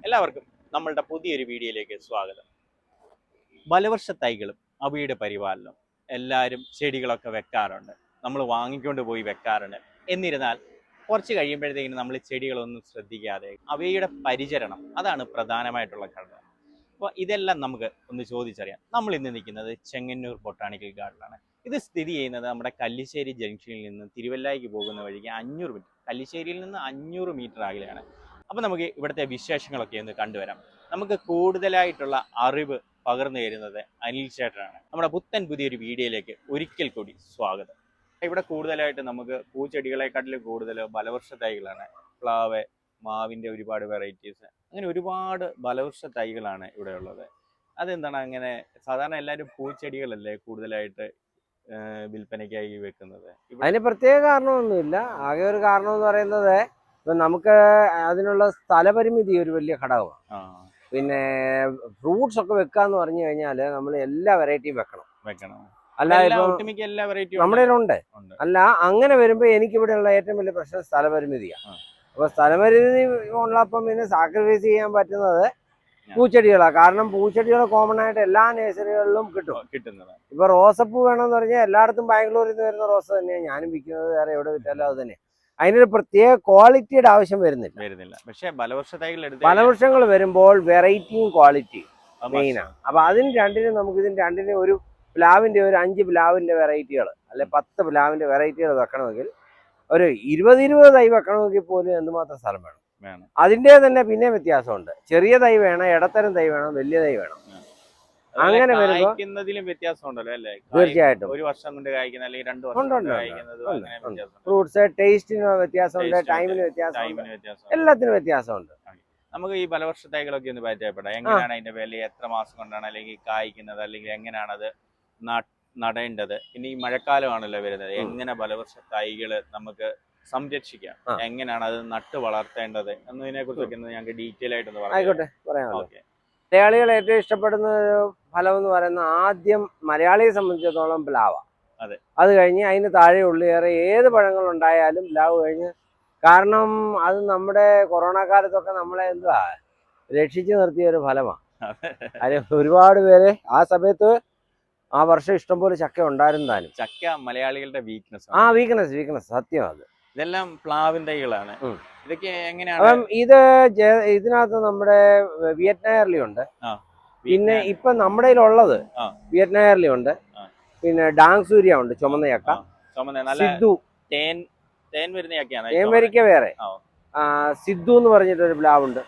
എല്ലാവർക്കും നമ്മളുടെ പുതിയൊരു വീഡിയോയിലേക്ക് സ്വാഗതം. ബലവർഷ തൈകളും അവയുടെ പരിപാലനവും എല്ലാവരും ചെടികളൊക്കെ വെക്കാറുണ്ട്, നമ്മൾ വാങ്ങിക്കൊണ്ട് പോയി വെക്കാറുണ്ട്. എന്നിരുന്നാൽ കുറച്ച് കഴിയുമ്പോഴത്തേക്കിനും നമ്മൾ ചെടികളൊന്നും ശ്രദ്ധിക്കാതെ അവയുടെ പരിചരണം അതാണ് പ്രധാനമായിട്ടുള്ള ഘടകം. അപ്പോൾ ഇതെല്ലാം നമുക്ക് ഒന്ന് ചോദിച്ചറിയാം. നമ്മൾ ഇന്ന് നിൽക്കുന്നത് ചെങ്ങന്നൂർ ബൊട്ടാണിക്കൽ ഗാർഡനാണ്. ഇത് സ്ഥിതി ചെയ്യുന്നത് നമ്മുടെ കല്ലിശ്ശേരി ജംഗ്ഷനിൽ നിന്ന് തിരുവല്ലായ്ക്ക് പോകുന്ന വഴിക്ക് 500 മീറ്റർ, കല്ലിശ്ശേരിയിൽ നിന്ന് 500 മീറ്റർ അകലെയാണ്. അപ്പോൾ നമുക്ക് ഇവിടുത്തെ വിശേഷങ്ങളൊക്കെ ഒന്ന് കണ്ടുവരാം. നമുക്ക് കൂടുതലായിട്ടുള്ള അറിവ് പകർന്നു തരുന്നത് അനിൽ ചേട്ടനാണ്. നമ്മുടെ പുതിയൊരു വീഡിയോയിലേക്ക് ഒരിക്കൽ കൂടി സ്വാഗതം. ഇവിടെ കൂടുതലായിട്ട് നമുക്ക് പൂച്ചെടികളെക്കാട്ടിലും കൂടുതൽ ബലവൃക്ഷ തൈകളാണ്. പ്ലാവ്, മാവിൻ്റെ ഒരുപാട് വെറൈറ്റീസ്, അങ്ങനെ ഒരുപാട് ബലവൃക്ഷ തൈകളാണ് ഇവിടെ ഉള്ളത്. അതെന്താണ് അങ്ങനെ? സാധാരണ എല്ലാവരും പൂച്ചെടികളല്ലേ കൂടുതലായിട്ട് വിൽപ്പനയ്ക്കായി വെക്കുന്നത്. അതിന് പ്രത്യേക കാരണമൊന്നുമില്ല. ആകെ ഒരു കാരണം എന്ന് പറയുന്നത് ഇപ്പം നമുക്ക് അതിനുള്ള സ്ഥലപരിമിതി ഒരു വലിയ ഘടകമാണ്. പിന്നെ ഫ്രൂട്ട്സ് ഒക്കെ വെക്കാന്ന് പറഞ്ഞു കഴിഞ്ഞാൽ നമ്മൾ എല്ലാ വെറൈറ്റിയും വെക്കണം. അല്ല നമ്മുടെ ഉണ്ട്. അല്ല അങ്ങനെ വരുമ്പോൾ എനിക്കിവിടെയുള്ള ഏറ്റവും വലിയ പ്രശ്നം സ്ഥലപരിമിതിയാണ്. അപ്പോൾ സ്ഥലപരിമിതി ഉള്ളപ്പം പിന്നെ സാക്രിഫൈസ് ചെയ്യാൻ പറ്റുന്നത് പൂച്ചെടികളാണ്. കാരണം പൂച്ചെടികൾ കോമൺ ആയിട്ട് എല്ലാ നഴ്സറികളിലും കിട്ടുന്നത്. ഇപ്പൊ റോസപ്പൂ വേണമെന്ന് പറഞ്ഞാൽ എല്ലായിടത്തും ബാംഗ്ലൂരിൽ നിന്ന് വരുന്ന റോസ് തന്നെയാണ് ഞാനും വിൽക്കുന്നത്. വേറെ എവിടെ വിറ്റാലും അത് തന്നെ. അതിനൊരു പ്രത്യേക ക്വാളിറ്റിയുടെ ആവശ്യം വരുന്നില്ല. പക്ഷേ ബലവൃക്ഷങ്ങൾ വരുമ്പോൾ വെറൈറ്റിയും ക്വാളിറ്റിയും മെയിനാണ്. അപ്പൊ ഇതിന് രണ്ടിനും ഒരു പ്ലാവിന്റെ ഒരു 5 പ്ലാവിന്റെ വെറൈറ്റികൾ അല്ലെ 10 പ്ലാവിന്റെ വെറൈറ്റികൾ വെക്കണമെങ്കിൽ ഒരു 20 തൈ വെക്കണമെങ്കിൽ പോലും എന്തുമാത്രം സ്ഥലം വേണം. അതിൻ്റെ തന്നെ പിന്നെ വ്യത്യാസമുണ്ട്. ചെറിയ തൈ വേണം, ഇടത്തരം തൈ വേണം, വലിയ തൈ വേണം. അങ്ങനെ വരുമ്പോൾ വ്യത്യാസമുണ്ടല്ലോ അല്ലേ? തീർച്ചയായിട്ടും ഒരു വർഷം കൊണ്ട് കായ്ക്കുന്ന അല്ലെങ്കിൽ 2 വർഷം കൊണ്ട് കായ്ക്കുന്നത്. ഫ്രൂട്ട്സ് ടേസ്റ്റിന് വ്യത്യാസമുണ്ട്, ടൈമിന് വ്യത്യാസമുണ്ട്, എല്ലാത്തിനും വ്യത്യാസമുണ്ട്. നമുക്ക് ഈ ബലവർഷ തൈകളൊക്കെ ഒന്ന് പരിചയപ്പെടാം. എങ്ങനെയാണ് അതിന്റെ വില, എത്ര മാസം കൊണ്ടാണ് അല്ലെങ്കിൽ കായ്ക്കുന്നത്, അല്ലെങ്കിൽ എങ്ങനെയാണ് അത് നടേണ്ടത്? പിന്നെ ഈ മഴക്കാലമാണല്ലോ വരുന്നത്, എങ്ങനെ ബലവർഷ തൈകള് നമുക്ക് സംരക്ഷിക്കാം, എങ്ങനെയാണ് അത് നട്ട് വളർത്തേണ്ടത് എന്നതിനെ കുറിച്ചൊക്കെ ഞങ്ങൾക്ക് ഡീറ്റെയിൽ ആയിട്ടൊന്ന് പറയാം. മലയാളികൾ ഏറ്റവും ഇഷ്ടപ്പെടുന്ന ഒരു ഫലം എന്ന് പറയുന്നത് ആദ്യം മലയാളിയെ സംബന്ധിച്ചിടത്തോളം പ്ലാവ. അത് കഴിഞ്ഞ് അതിന് താഴെ ഉള്ളിയേറെ ഏത് പഴങ്ങൾ ഉണ്ടായാലും പ്ലാവ് കഴിഞ്ഞ്. കാരണം അത് നമ്മുടെ കൊറോണ കാലത്തൊക്കെ നമ്മളെ രക്ഷിച്ചു നിർത്തിയ ഒരു ഫലമാണ്. അതിന് ഒരുപാട് പേര് ആ സമയത്ത് ആ വർഷം ഇഷ്ടംപോലെ ചക്ക ഉണ്ടായിരുന്നാലും. ചക്ക മലയാളികളുടെ വീക്ക്നെസ്. വീക്ക്നെസ് സത്യം. അത് ഇതെല്ലാം പ്ലാവിൻ തൈകളാണ്. ഇതൊക്കെ എങ്ങനെയാണ്? അപ്പം ഇതിനകത്ത് നമ്മുടെ വിയറ്റ്നായർലി ഉണ്ട്. പിന്നെ ഇപ്പൊ നമ്മുടെ ഉള്ളത് വിയറ്റ്നായർലി ഉണ്ട്. പിന്നെ ഡാങ്സൂര്യ ഉണ്ട്, ചുമന്ന ചക്ക. സിദ്ധു തേൻ വരിക്ക വേറെ. സിദ്ധു എന്ന് പറഞ്ഞിട്ടൊരു പ്ലാവുണ്ട്,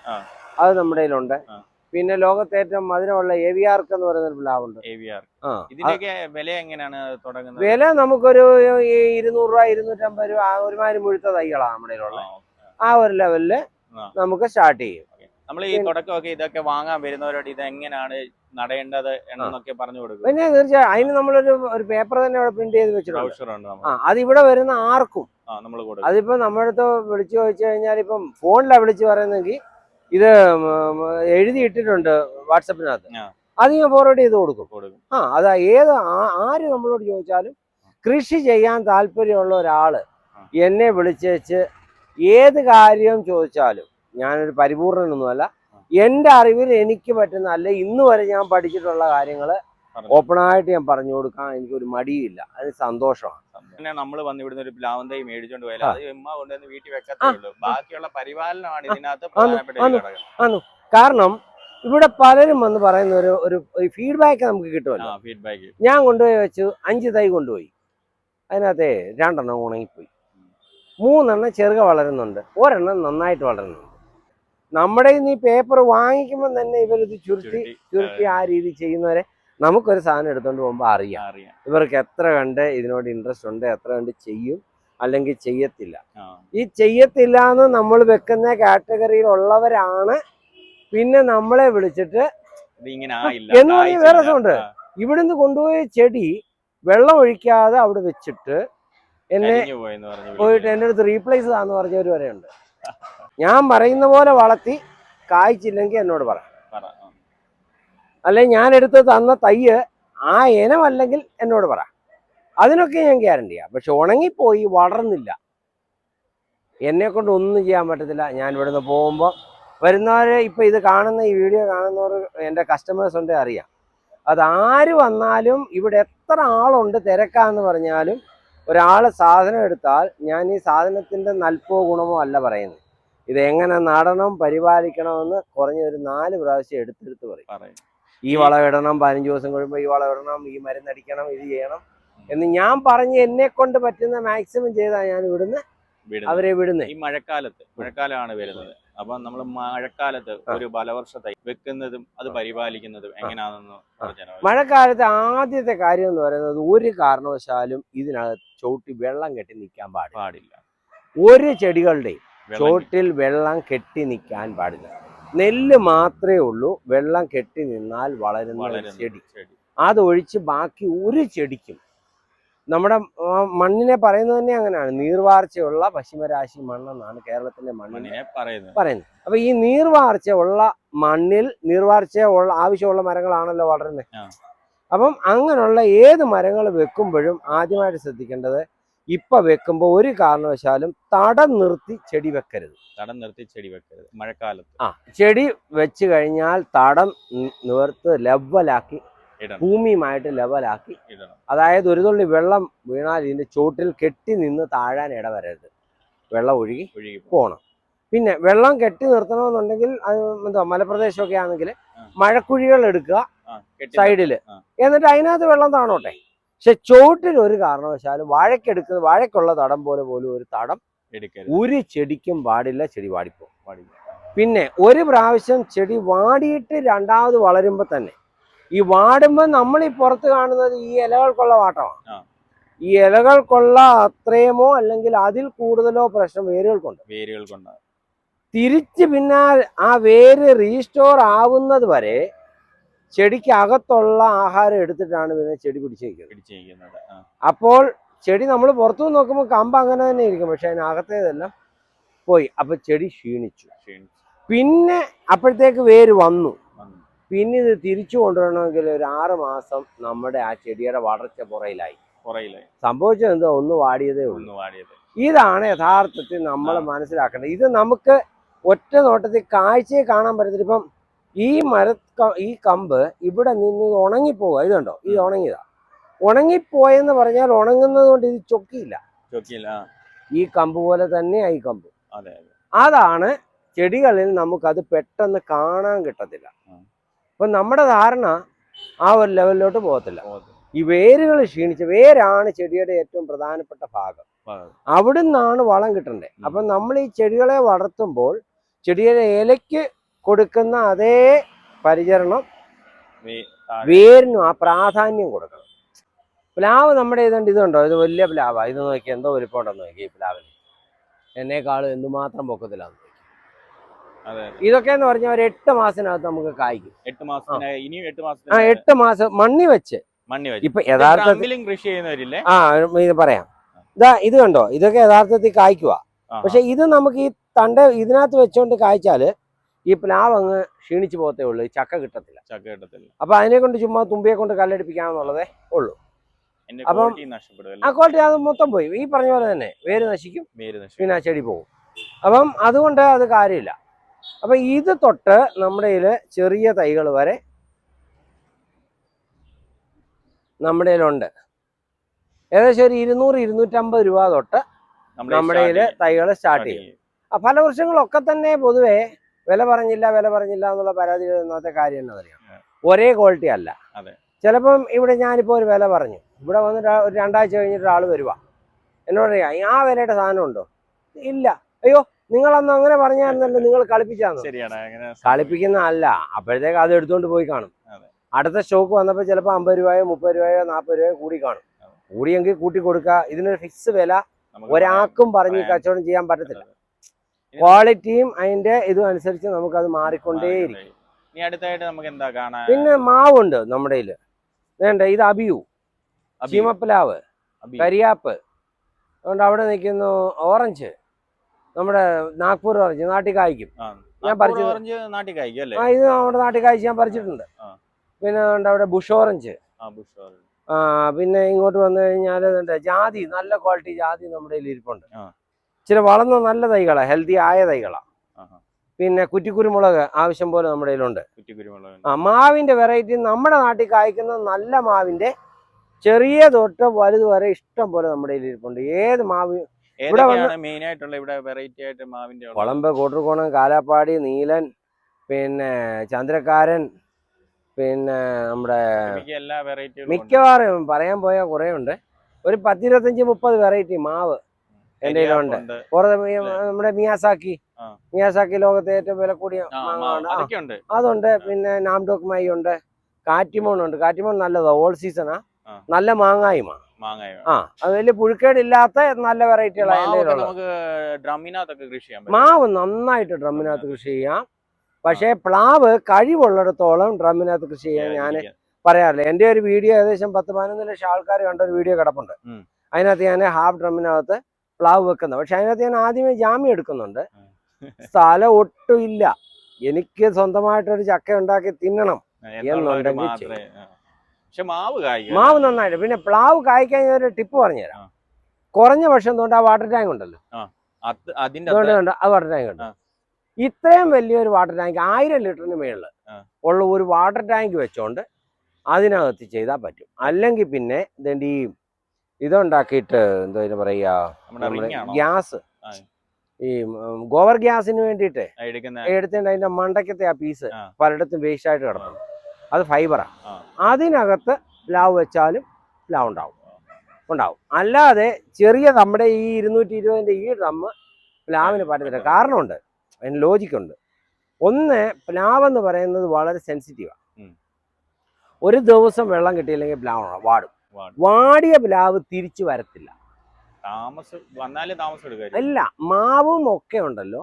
അത് നമ്മുടെ കയ്യിലുണ്ട്. പിന്നെ ലോകത്തെ ഏറ്റവും മധുരമുള്ള ഏവിയാർക്ക് എന്ന് പറയുന്ന ഒരു പ്ലാവുണ്ട്. വില എങ്ങനെയാണ് തുടങ്ങുന്നത്? വില നമുക്കൊരു 200 രൂപ, 250 രൂപ, ഒരുമാതിരി മുഴുത്ത തൈകളാണ് നമ്മുടെ കയ്യിലുള്ള. ആ ഒരു ലെവലില് നമുക്ക് സ്റ്റാർട്ട് ചെയ്യും. നമ്മൾ ഈ തുടക്കമൊക്കെ ഇതൊക്കെ വാങ്ങാൻ വരുന്നവരോട് ഇത് എങ്ങനെയാണ് നടേണ്ടത് എന്നൊക്കെ പറഞ്ഞു കൊടുക്കും. പിന്നെ തീർച്ചയായും അതിന് നമ്മളൊരു പേപ്പർ തന്നെ അവിടെ പ്രിന്റ് ചെയ്ത് വെച്ചിട്ടുണ്ട്. അതിവിടെ വരുന്ന ആർക്കും അതിപ്പോ നമ്മുടെ അടുത്ത് വിളിച്ചു ചോദിച്ചു കഴിഞ്ഞാൽ, ഇപ്പം ഫോണിലാണ് വിളിച്ച് പറയുന്നെങ്കിൽ ഇത് എഴുതിയിട്ടിട്ടുണ്ട് വാട്സപ്പിനകത്ത്, അത് ഞാൻ ഫോർവേഡ് ചെയ്ത് കൊടുക്കും. അത് ആര് നമ്മളോട് ചോദിച്ചാലും കൃഷി ചെയ്യാൻ താല്പര്യമുള്ള ഒരാള് എന്നെ വിളിച്ചേച്ച് ഏത് കാര്യം ചോദിച്ചാലും, ഞാനൊരു പരിപൂർണനൊന്നുമല്ല, എൻ്റെ അറിവിൽ എനിക്ക് പറ്റുന്ന അല്ലെ ഇന്ന് വരെ ഞാൻ പഠിച്ചിട്ടുള്ള കാര്യങ്ങൾ ഓപ്പണായിട്ട് ഞാൻ പറഞ്ഞു കൊടുക്കാൻ എനിക്കൊരു മടിയില്ല. അത് സന്തോഷമാണ്. നമ്മൾ വന്ന് ഇവിടുന്ന് ഒരു പ്ലാവൻ തൈ മേടിച്ചോണ്ട് പോയാൽ അത് ഉമ്മ കൊണ്ടുവന്ന് വീട്ടിൽ വെക്കത്തേ ഉള്ളൂ. ബാക്കിയുള്ള പരിപാലനമാണ് ഇതിനകത്ത്. കാരണം ഇവിടെ പലരും വന്ന് പറയുന്ന ഒരു ഫീഡ്ബാക്ക് നമുക്ക് കിട്ടുമല്ലോ. ഞാൻ കൊണ്ടുപോയി വെച്ചു 5 തൈ കൊണ്ടുപോയി, അതിനകത്ത് 2 എണ്ണം ഉണങ്ങിപ്പോയി, 3 എണ്ണം ചെറുക വളരുന്നുണ്ട്, 1 എണ്ണം നന്നായിട്ട് വളരുന്നുണ്ട്. നമ്മുടെ ഈ പേപ്പർ വാങ്ങിക്കുമ്പോൾ തന്നെ ഇവരിത് ചുരുട്ടി ആ രീതി ചെയ്യുന്നവരെ നമുക്കൊരു സാധനം എടുത്തുകൊണ്ട് പോകുമ്പോൾ അറിയാം ഇവർക്ക് എത്ര കണ്ട് ഇതിനോട് ഇൻട്രസ്റ്റ് ഉണ്ട്, എത്ര കണ്ട് ചെയ്യും, അല്ലെങ്കിൽ ചെയ്യത്തില്ല. ഈ ചെയ്യത്തില്ല എന്ന് നമ്മൾ വെക്കുന്ന കാറ്റഗറിയിലുള്ളവരാണ് പിന്നെ നമ്മളെ വിളിച്ചിട്ട് എന്ന് പറഞ്ഞ വേറെ രസമുണ്ട്. ഇവിടുന്ന് കൊണ്ടുപോയ ചെടി വെള്ളം ഒഴിക്കാതെ അവിടെ വെച്ചിട്ട് പോയിട്ട് എൻ്റെ അടുത്ത് റീപ്ലേസ് ആന്ന് പറഞ്ഞവർ വരെ ഉണ്ട്. ഞാൻ പറയുന്ന പോലെ വളർത്തി കായ്ച്ചില്ലെങ്കിൽ എന്നോട് പറ, അല്ലെ ഞാൻ എടുത്ത് തന്ന തയ്യ് ആ ഇനമല്ലെങ്കിൽ എന്നോട് പറ. അതിനൊക്കെ ഞാൻ ഗ്യാരണ്ടിയാണ്. പക്ഷെ ഉണങ്ങിപ്പോയി വളർന്നില്ല, എന്നെ കൊണ്ട് ഒന്നും ചെയ്യാൻ പറ്റത്തില്ല. ഞാൻ ഇവിടുന്ന് പോകുമ്പോൾ വരുന്നവരെ ഇപ്പൊ ഇത് കാണുന്ന ഈ വീഡിയോ കാണുന്നവർ എൻ്റെ കസ്റ്റമേഴ്സ് ഉണ്ട് അറിയാം. അത് ആര് വന്നാലും ഇവിടെ എത്ര ആളുണ്ട് തിരക്കാന്ന് പറഞ്ഞാലും ഒരാൾ സാധനം എടുത്താൽ ഞാൻ ഈ സാധനത്തിന്റെ നൽപ്പോ ഗുണമോ അല്ല പറയുന്നത്. ഇത് എങ്ങനെ നടണം പരിപാലിക്കണമെന്ന് കുറഞ്ഞൊരു 4 പ്രാവശ്യം എടുത്തെടുത്ത് പറയും. ഈ വളം ഇടണം, 15 ദിവസം കഴിയുമ്പോൾ ഈ വളം ഇടണം, ഈ മരുന്നടിക്കണം, ഇത് ചെയ്യണം എന്ന് ഞാൻ പറഞ്ഞ് എന്നെ കൊണ്ട് പറ്റുന്ന മാക്സിമം ചെയ്താൽ ഞാൻ അവരെ വിടുന്നത്. ഈ മഴക്കാലമാണ് വരുന്നത്. അപ്പൊ നമ്മൾ മഴക്കാലത്ത് ഒരു ബലവർഷ തൈ വെക്കുന്നതും അത് പരിപാലിക്കുന്നതും എങ്ങനെയാണെന്ന് പറഞ്ഞാൽ, മഴക്കാലത്ത് ആദ്യത്തെ കാര്യം എന്ന് പറയുന്നത് ഒരു കാരണവശാലും ഇതിനകത്ത് ചോട്ടി വെള്ളം കെട്ടി നിൽക്കാൻ പാടില്ല. ഒരു ചെടികളുടെയും ചോട്ടിൽ വെള്ളം കെട്ടി നിൽക്കാൻ പാടില്ല. നെല്ല് മാത്രമേ ഉള്ളൂ വെള്ളം കെട്ടി നിന്നാൽ വളരുന്ന ചെടി. അതൊഴിച്ച് ബാക്കി ഒരു ചെടിക്കും നമ്മുടെ മണ്ണിനെ പറയുന്നത് തന്നെ അങ്ങനെയാണ്. നീർവാർച്ചയുള്ള പശ്ചിമരാശി മണ്ണെന്നാണ് കേരളത്തിന്റെ മണ്ണിനെ പറയുന്നത്. അപ്പൊ ഈ നീർവാർച്ച ഉള്ള മണ്ണിൽ ആവശ്യമുള്ള മരങ്ങളാണല്ലോ വളരുന്നത്. അപ്പം അങ്ങനെയുള്ള ഏത് മരങ്ങൾ വെക്കുമ്പോഴും ആദ്യമായിട്ട് ശ്രദ്ധിക്കേണ്ടത്, ഇപ്പൊ വെക്കുമ്പോ ഒരു കാരണവശാലും തടം നിർത്തി ചെടി വെക്കരുത്. മഴക്കാലത്ത് ചെടി വെച്ച് കഴിഞ്ഞാൽ തടം നിവർത്ത് ലെവലാക്കി ഭൂമിയുമായിട്ട് ലെവലാക്കി ഇടണം. അതായത് ഒരു തുള്ളി വെള്ളം വീണാൽ ഇതിന്റെ ചോട്ടിൽ കെട്ടി നിന്ന് താഴാൻ ഇടവരരുത്. വെള്ളം ഒഴുകി പോകണം. പിന്നെ വെള്ളം കെട്ടി നിർത്തണമെന്നുണ്ടെങ്കിൽ എന്താ മലപ്രദേശമൊക്കെ ആണെങ്കിൽ മഴക്കുഴികൾ എടുക്കുക സൈഡില്, എന്നിട്ട് അതിനകത്ത് വെള്ളം താണോട്ടെ. പക്ഷെ ചോട്ടിൽ ഒരു കാരണവശാലും വാഴയ്ക്കുള്ള തടം പോലെ പോലും ഒരു തടം ഒരു ചെടിക്കും പാടില്ല. ചെടി വാടിപ്പോകും. പിന്നെ ഒരു പ്രാവശ്യം ചെടി വാടിയിട്ട് രണ്ടാമത് വളരുമ്പോ തന്നെ ഈ വാടുമ്പോൾ നമ്മൾ ഈ പുറത്ത് കാണുന്നത് ഈ ഇലകൾക്കുള്ള വാട്ടമാണ്. ഈ ഇലകൾക്കുള്ള അത്രയുമോ അല്ലെങ്കിൽ അതിൽ കൂടുതലോ പ്രശ്നം വേരുകൾക്കുണ്ട്. തിരിച്ച് പിന്നെ ആ വേര് റീസ്റ്റോർ ആവുന്നത് വരെ ചെടിക്ക് അകത്തുള്ള ആഹാരം എടുത്തിട്ടാണ് പിന്നെ ചെടി പിടിച്ചിരിക്കുന്നത്. അപ്പോൾ ചെടി നമ്മൾ പുറത്തു നോക്കുമ്പോൾ കമ്പ് അങ്ങനെ തന്നെ ഇരിക്കും, പക്ഷെ അതിനകത്തേതെല്ലാം പോയി. അപ്പൊ ചെടി ക്ഷീണിച്ചു. പിന്നെ അപ്പോഴത്തേക്ക് വേര് വന്നു. പിന്നെ ഇത് തിരിച്ചു കൊണ്ടുവരണമെങ്കിൽ ഒരു 6 മാസം നമ്മുടെ ആ ചെടിയുടെ വളർച്ച പുറയിലായി. സംഭവിച്ചത് എന്തോ ഒന്ന് വാടിയതേ ഉള്ളൂ. ഇതാണ് യഥാർത്ഥത്തിൽ നമ്മൾ മനസ്സിലാക്കേണ്ടത്. ഇത് നമുക്ക് ഒറ്റ നോട്ടത്തിൽ കാഴ്ചയെ കാണാൻ പറ്റത്തില്ല. ഇപ്പം ഈ കമ്പ് ഇവിടെ നിന്ന് ഉണങ്ങിപ്പോവുക. ഇതുണ്ടോ, ഇത് ഉണങ്ങിയതാ. ഉണങ്ങിപ്പോയെന്ന് പറഞ്ഞാൽ ഉണങ്ങുന്നത് കൊണ്ട് ഇത് ചൊക്കിയില്ല. ഈ കമ്പ് പോലെ തന്നെയാ ഈ കമ്പ്. അതാണ് ചെടികളിൽ നമുക്കത് പെട്ടെന്ന് കാണാൻ കിട്ടത്തില്ല. അപ്പൊ നമ്മുടെ ധാരണ ആ ഒരു ലെവലിലോട്ട് പോകത്തില്ല. ഈ വേരുകൾ വേരാണ് ചെടിയുടെ ഏറ്റവും പ്രധാനപ്പെട്ട ഭാഗം. അവിടെ നിന്നാണ് വളം കിട്ടണ്ടേ. അപ്പൊ നമ്മൾ ഈ ചെടികളെ വളർത്തുമ്പോൾ ചെടിയുടെ ഇലയ്ക്ക് കൊടുക്കുന്ന അതേ പരിചരണം വേരിനും ആ പ്രാധാന്യം കൊടുക്കണം. പ്ലാവ് നമ്മുടെ ഇതുണ്ടോ, ഇത് വലിയ പ്ലാവാ. ഇത് നോക്കി എന്തോ വലിപ്പമുണ്ടെന്ന് നോക്കി. ഈ പ്ലാവിന് എന്നെക്കാളും എന്തുമാത്രം പൊക്കത്തിലാന്ന് നോക്കി. ഇതൊക്കെ എന്ന് പറഞ്ഞാൽ ഒരു 8 മാസത്തിനകത്ത് നമുക്ക് കായ്ക്കും. 8 മാസം മണ്ണി വെച്ച് ഇപ്പൊ യഥാർത്ഥത്തിൽ കൃഷി ചെയ്യുന്നവരില്ലേ, ഇത് പറയാം. ഇത് കണ്ടോ, ഇതൊക്കെ യഥാർത്ഥത്തിൽ കായ്ക്കുക. പക്ഷെ ഇത് നമുക്ക് ഈ ഇതിനകത്ത് വെച്ചോണ്ട് കായ്ച്ചാല് ഈ പ്ലാവ് അങ്ങ് ക്ഷീണിച്ചു പോകത്തേ ഉള്ളൂ. ഈ ചക്ക കിട്ടത്തില്ല. അപ്പൊ അതിനെ കൊണ്ട് ചുമ്മാ തുമ്പിയെ കൊണ്ട് കല്ലടിപ്പിക്കാന്നുള്ളതേ ഉള്ളൂ. അപ്പം ആ ക്വാളിറ്റി അത് മൊത്തം പോയി. ഈ പറഞ്ഞ പോലെ തന്നെ വേര് നശിക്കും, പിന്നെ ആ ചെടി പോകും. അപ്പം അതുകൊണ്ട് അത് കാര്യമില്ല. അപ്പൊ ഇത് തൊട്ട് നമ്മുടെ ചെറിയ തൈകൾ വരെ നമ്മുടെ കയ്യിലുണ്ട്. ഏകദേശം ഒരു 200-250 രൂപ തൊട്ട് നമ്മുടെ തൈകൾ സ്റ്റാർട്ട് ചെയ്യും. ഫലവൃക്ഷങ്ങളൊക്കെ തന്നെ പൊതുവെ വില പറഞ്ഞില്ല എന്നുള്ള പരാതി ഇന്നത്തെ കാര്യം എന്താ പറയാ, ഒരേ ക്വാളിറ്റി അല്ല. ചിലപ്പം ഇവിടെ ഞാനിപ്പോൾ ഒരു വില പറഞ്ഞു, ഇവിടെ വന്നിട്ട് ഒരു 2 ആഴ്ച കഴിഞ്ഞിട്ട് ഒരാൾ വരുക എന്നോട് പറയാ ആ വിലയുടെ സാധനം ഉണ്ടോ? ഇല്ല. അയ്യോ, നിങ്ങളന്ന് അങ്ങനെ പറഞ്ഞായിരുന്നല്ലോ, നിങ്ങൾ കളിപ്പിച്ചാന്ന്. കളിപ്പിക്കുന്ന അല്ല. അപ്പോഴത്തേക്ക് അത് എടുത്തുകൊണ്ട് പോയി കാണും. അടുത്ത സ്റ്റോക്ക് വന്നപ്പോൾ ചിലപ്പോൾ 50 രൂപയോ 30 രൂപയോ 40 രൂപയോ കൂടി കാണും. കൂടിയെങ്കിൽ കൂട്ടി കൊടുക്കുക. ഇതിനൊരു ഫിക്സ് വില ഒരാൾക്കും പറഞ്ഞ് കച്ചവടം ചെയ്യാൻ പറ്റത്തില്ല. ക്വാളിറ്റിയും അതിന്റെ ഇതും അനുസരിച്ച് നമുക്കത് മാറിക്കൊണ്ടേയിരിക്കും. പിന്നെ മാവുണ്ട് നമ്മുടെ കയ്യില്. വേണ്ട, ഇത് അബിയു, ചീമപ്ലാവ്, കരിയാപ്പ്. അതുകൊണ്ട് അവിടെ നിൽക്കുന്നു ഓറഞ്ച്, നമ്മുടെ നാഗ്പൂർ ഓറഞ്ച് നാട്ടിൽ കായ്ക്കും. ഞാൻ പറിച്ചത് ഇത് നമ്മുടെ നാട്ടിൽ കായ്ച്ച് ഞാൻ പറിച്ചിട്ടുണ്ട്. പിന്നെ അവിടെ ബുഷ് ഓറഞ്ച്. പിന്നെ ഇങ്ങോട്ട് വന്നു കഴിഞ്ഞാൽ ജാതി, നല്ല ക്വാളിറ്റി ജാതി നമ്മുടെ കയ്യിൽ ഇരിപ്പുണ്ട്. ഇച്ചിരി വളർന്ന നല്ല തൈകളാ, ഹെൽത്തി ആയ തൈകളാ. പിന്നെ കുറ്റിക്കുരുമുളക് ആവശ്യം പോലെ നമ്മുടെ കയ്യിലുണ്ട്. കുറ്റിക്കുരുമുളക്. മാവിന്റെ വെറൈറ്റി നമ്മുടെ നാട്ടിൽ കായ്ക്കുന്ന നല്ല മാവിന്റെ ചെറിയ തൊട്ട് വലുത് വരെ ഇഷ്ടം പോലെ നമ്മുടെ കയ്യിൽ ഇരിപ്പുണ്ട്. ഏത് മാവ് ഇവിടെ മെയിൻ ആയിട്ടുള്ള ഇവിടെ വെറൈറ്റി ആയിട്ട് മാവിന്റെ കുളമ്പ്, കോട്ടൂർക്കോണം, കാലാപ്പാടി, നീലൻ, പിന്നെ ചന്ദ്രക്കാരൻ, പിന്നെ നമ്മുടെ എല്ലാ വെറൈറ്റികളും മിക്കവാറും പറയാൻ പോയാൽ കുറേ ഉണ്ട്. ഒരു 10-25-30 വെറൈറ്റി മാവ് എൻ്റെ കയ്യിലുണ്ട്. നമ്മുടെ മിയാസാക്കി ലോകത്തെ ഏറ്റവും വില കൂടിയ മാങ്ങാണ്, അതുണ്ട്. പിന്നെ നാംഡോക് മൈ ഉണ്ട്, കാറ്റിമോൺ ഉണ്ട്. കാറ്റിമോൺ നല്ലതാ, ഓൾ സീസണാ, നല്ല മാങ്ങായുമാ. അത് വലിയ പുഴുക്കേടില്ലാത്ത നല്ല വെറൈറ്റികളാണ് എൻ്റെ കയ്യിലുള്ളത്. മാവ് നന്നായിട്ട് ഡ്രമ്മിനകത്ത് കൃഷി ചെയ്യാം. പക്ഷേ പ്ലാവ് കഴിവുള്ളിടത്തോളം ഡ്രമ്മിനകത്ത് കൃഷി ചെയ്യാൻ ഞാൻ പറയാറില്ല. എൻ്റെ ഒരു വീഡിയോ ഏകദേശം 10-11 ലക്ഷം ആൾക്കാർ കണ്ട ഒരു വീഡിയോ കിടപ്പുണ്ട്. അതിനകത്ത് ഞാൻ ഹാഫ് ഡ്രമ്മിനകത്ത് പ്ലാവ് വെക്കുന്നത്. പക്ഷെ അതിനകത്ത് ഞാൻ ആദ്യമേ ജാമ്യം എടുക്കുന്നുണ്ട്. സ്ഥലം ഒട്ടും ഇല്ല, എനിക്ക് സ്വന്തമായിട്ടൊരു ചക്ക ഉണ്ടാക്കി തിന്നണം എന്നുണ്ടെങ്കിൽ മാവ് നന്നായിട്ട്. പിന്നെ പ്ലാവ് കായ്ക്കാൻ ഒരു ടിപ്പ് പറഞ്ഞുതരാം. കുറഞ്ഞ വർഷം തൊട്ട് ആ വാട്ടർ ടാങ്ക് ഉണ്ടല്ലോ, ആ വാട്ടർ ടാങ്ക് ഉണ്ട്. ഇത്രയും വലിയൊരു വാട്ടർ ടാങ്ക് 1000 ലിറ്ററിന് മേളിൽ ഉള്ള ഒരു വാട്ടർ ടാങ്ക് വെച്ചോണ്ട് അതിനകത്ത് ചെയ്താൽ പറ്റും. അല്ലെങ്കിൽ പിന്നെ ഈ ഇതുണ്ടാക്കിയിട്ട് എന്താ പറയുക, നമ്മുടെ ഗ്യാസ്, ഈ ഗോവർ ഗ്യാസിന് വേണ്ടിയിട്ട് എടുത്തിട്ട് അതിന്റെ മണ്ടക്കത്തെ ആ പീസ് പലയിടത്തും വേസ്റ്റ് ആയിട്ട് കിടക്കും. അത് ഫൈബറാ. അതിനകത്ത് പ്ലാവ് വെച്ചാലും പ്ലാവ് ഉണ്ടാവും. അല്ലാതെ ചെറിയ നമ്മുടെ ഈ 220-ന്റെ ഈ ഡ്രമ്മ് പ്ലാവിന് പറ്റത്തില്ല. കാരണമുണ്ട്, അതിന് ലോജിക്കുണ്ട്. ഒന്ന്, പ്ലാവ് എന്ന് പറയുന്നത് വളരെ സെൻസിറ്റീവാണ്. ഒരു ദിവസം വെള്ളം കിട്ടിയില്ലെങ്കിൽ പ്ലാവ് വാടും. വാടിയ പ്ലാവ് തിരിച്ചു വരത്തില്ല. അല്ല, മാവും ഒക്കെ ഉണ്ടല്ലോ,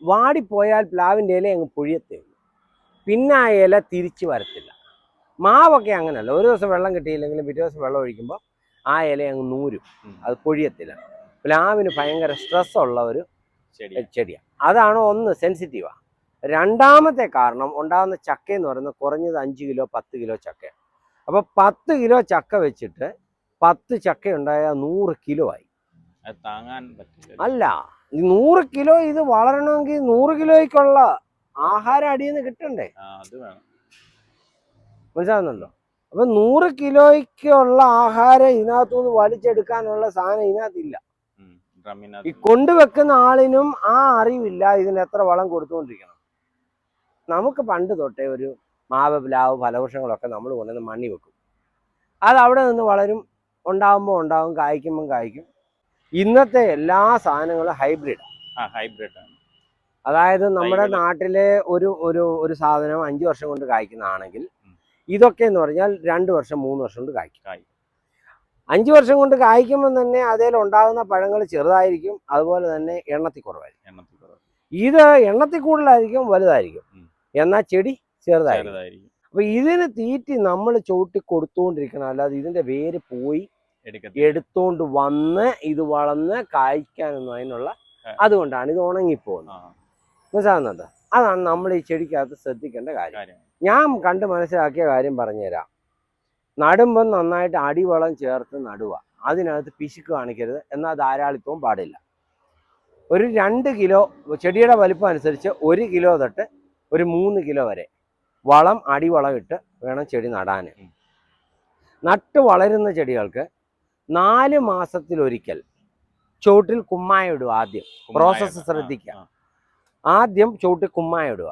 വാടിപ്പോയാൽ പ്ലാവിന്റെ ഇല അങ്ങ് പൊഴിയത്തേ ഉള്ളൂ. പിന്നെ ആ ഇല തിരിച്ചു വരത്തില്ല. മാവൊക്കെ അങ്ങനെയല്ല, ഒരു ദിവസം വെള്ളം കിട്ടിയില്ലെങ്കിലും പിറ്റേ ദിവസം വെള്ളം ഒഴിക്കുമ്പോൾ ആ ഇല അങ്ങ് നൂരും, അത് പൊഴിയത്തില്ല. പ്ലാവിന് ഭയങ്കര സ്ട്രെസ് ഉള്ള ഒരു ചെടിയാണ്. അതാണ് ഒന്ന്, സെൻസിറ്റീവാ. രണ്ടാമത്തെ കാരണം, ഉണ്ടാകുന്ന ചക്ക എന്ന് പറയുന്നത് കുറഞ്ഞത് 5 കിലോ 10 കിലോ ചക്കയാണ്. അപ്പോൾ 10 കിലോ ചക്ക വെച്ചിട്ട് 10 ചക്ക ഉണ്ടായാൽ 100 കിലോ ആയി. അല്ല, 100 കിലോ ഇത് വളരണമെങ്കിൽ 100 കിലോയ്ക്കുള്ള ആഹാരം അടിയിൽ നിന്ന് കിട്ടണ്ടേ? മനസ്സിലാവുന്നുണ്ടോ? അപ്പൊ 100 കിലോയ്ക്കുള്ള ആഹാരം ഇതിനകത്തുനിന്ന് വലിച്ചെടുക്കാനുള്ള സാധനം ഇതിനകത്തില്ല. ഈ കൊണ്ടുവെക്കുന്ന ആളിനും ആ അറിവില്ല ഇതിന് എത്ര വളം കൊടുത്തുകൊണ്ടിരിക്കണം. നമുക്ക് പണ്ട് തൊട്ടേ ഒരു മാവ്, പ്ലാവ്, ഫലവൃക്ഷങ്ങളൊക്കെ നമ്മൾ കൊണ്ടുവന്ന് മണ്ണി വെക്കും. അത് അവിടെ നിന്ന് വളരും, ഉണ്ടാകുമ്പോൾ ഉണ്ടാകും, കായ്ക്കുമ്പം കായ്ക്കും. ഇന്നത്തെ എല്ലാ സാധനങ്ങളും ഹൈബ്രിഡാണ്. അതായത് നമ്മുടെ നാട്ടിലെ ഒരു സാധനം 5 വർഷം കൊണ്ട് കായ്ക്കുന്നതാണെങ്കിൽ ഇതൊക്കെ എന്ന് പറഞ്ഞാൽ 2 വർഷം 3 വർഷം കൊണ്ട് കായ്ക്കും. 5 വർഷം കൊണ്ട് കായ്ക്കുമ്പോൾ തന്നെ അതിൽ ഉണ്ടാകുന്ന പഴങ്ങൾ ചെറുതായിരിക്കും, അതുപോലെ തന്നെ എണ്ണത്തിൽ കുറവായിരിക്കും. ഇത് എണ്ണത്തിൽ കൂടുതലായിരിക്കും, വലുതായിരിക്കും, എന്നാൽ ചെടി ചെറുതായിരിക്കും. അപ്പൊ ഇതിന് തീറ്റി നമ്മൾ ചവിട്ടി കൊടുത്തുകൊണ്ടിരിക്കണം. അല്ലാതെ ഇതിന്റെ വേര് പോയി എടുത്തോണ്ട് വന്ന് ഇത് വളർന്ന് കായ്ക്കാനൊന്നും അതിനുള്ള, അതുകൊണ്ടാണ് ഇത് ഉണങ്ങിപ്പോകുന്നത്. മനസ്സിലാകുന്നത്? അതാണ് നമ്മൾ ഈ ചെടിക്കകത്ത് ശ്രദ്ധിക്കേണ്ട കാര്യം. ഞാൻ കണ്ട് മനസ്സിലാക്കിയ കാര്യം പറഞ്ഞുതരാം. നടുമ്പം നന്നായിട്ട് അടിവളം ചേർത്ത് നടുക. അതിനകത്ത് പിശുക്ക് കാണിക്കരുത്, എന്നാൽ ധാരാളിത്വവും പാടില്ല. ഒരു 2 കിലോ ചെടിയുടെ വലിപ്പം അനുസരിച്ച് 1 കിലോ തൊട്ട് ഒരു 3 കിലോ വരെ വളം, അടിവളം ഇട്ട് വേണം ചെടി നടാൻ. നട്ട് വളരുന്ന ചെടികൾക്ക് 4 മാസത്തിലൊരിക്കൽ ചുവട്ടിൽ കുമ്മായ ഇടുക. ആദ്യം പ്രോസസ്സ് ശ്രദ്ധിക്കുക. ആദ്യം ചുവട്ടിൽ കുമ്മായ ഇടുക.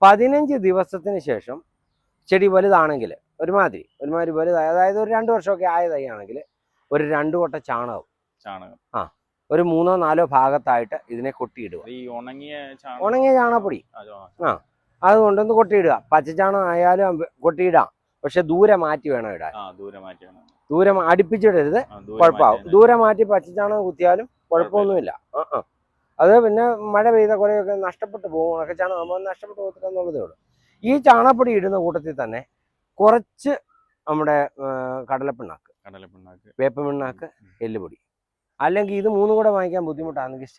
15 ദിവസത്തിന് ശേഷം ചെടി വലുതാണെങ്കിൽ, ഒരുമാതിരി വലുതായി, അതായത് ഒരു 2 വർഷമൊക്കെ ആയ തൈയാണെങ്കിൽ ഒരു 2 കൊട്ട ചാണകം ഒരു 3-4 ഭാഗത്തായിട്ട് ഇതിനെ കൊട്ടിയിടുക. ഉണങ്ങിയ ചാണകപ്പൊടി അതുകൊണ്ടൊന്ന് കൊട്ടിയിടുക. പച്ചച്ചാണകം ആയാലും കൊട്ടിയിടാം, പക്ഷെ ദൂരെ മാറ്റി വേണം ഇടാൻ. ദൂരം അടുപ്പിച്ചിടരുത്, കുഴപ്പമാവും. ദൂരെ മാറ്റി പച്ചച്ചാണകം കുത്തിയാലും കുഴപ്പമൊന്നുമില്ല. അത് പിന്നെ മഴ പെയ്ത കുറേയൊക്കെ നഷ്ടപ്പെട്ടു പോകും. ഉണക്കച്ചാണകം നഷ്ടപ്പെട്ടു പോകത്തില്ലെന്നുള്ളതേ ഉള്ളൂ. ഈ ചാണകപ്പൊടി ഇടുന്ന കൂട്ടത്തിൽ തന്നെ കുറച്ച് നമ്മുടെ കടലപ്പിണ്ണാക്ക്, വേപ്പമിണ്ണാക്ക്, എല്ലുപൊടി, അല്ലെങ്കിൽ ഇത് 3 കൂടെ വാങ്ങിക്കാൻ ബുദ്ധിമുട്ടാണെങ്കിൽ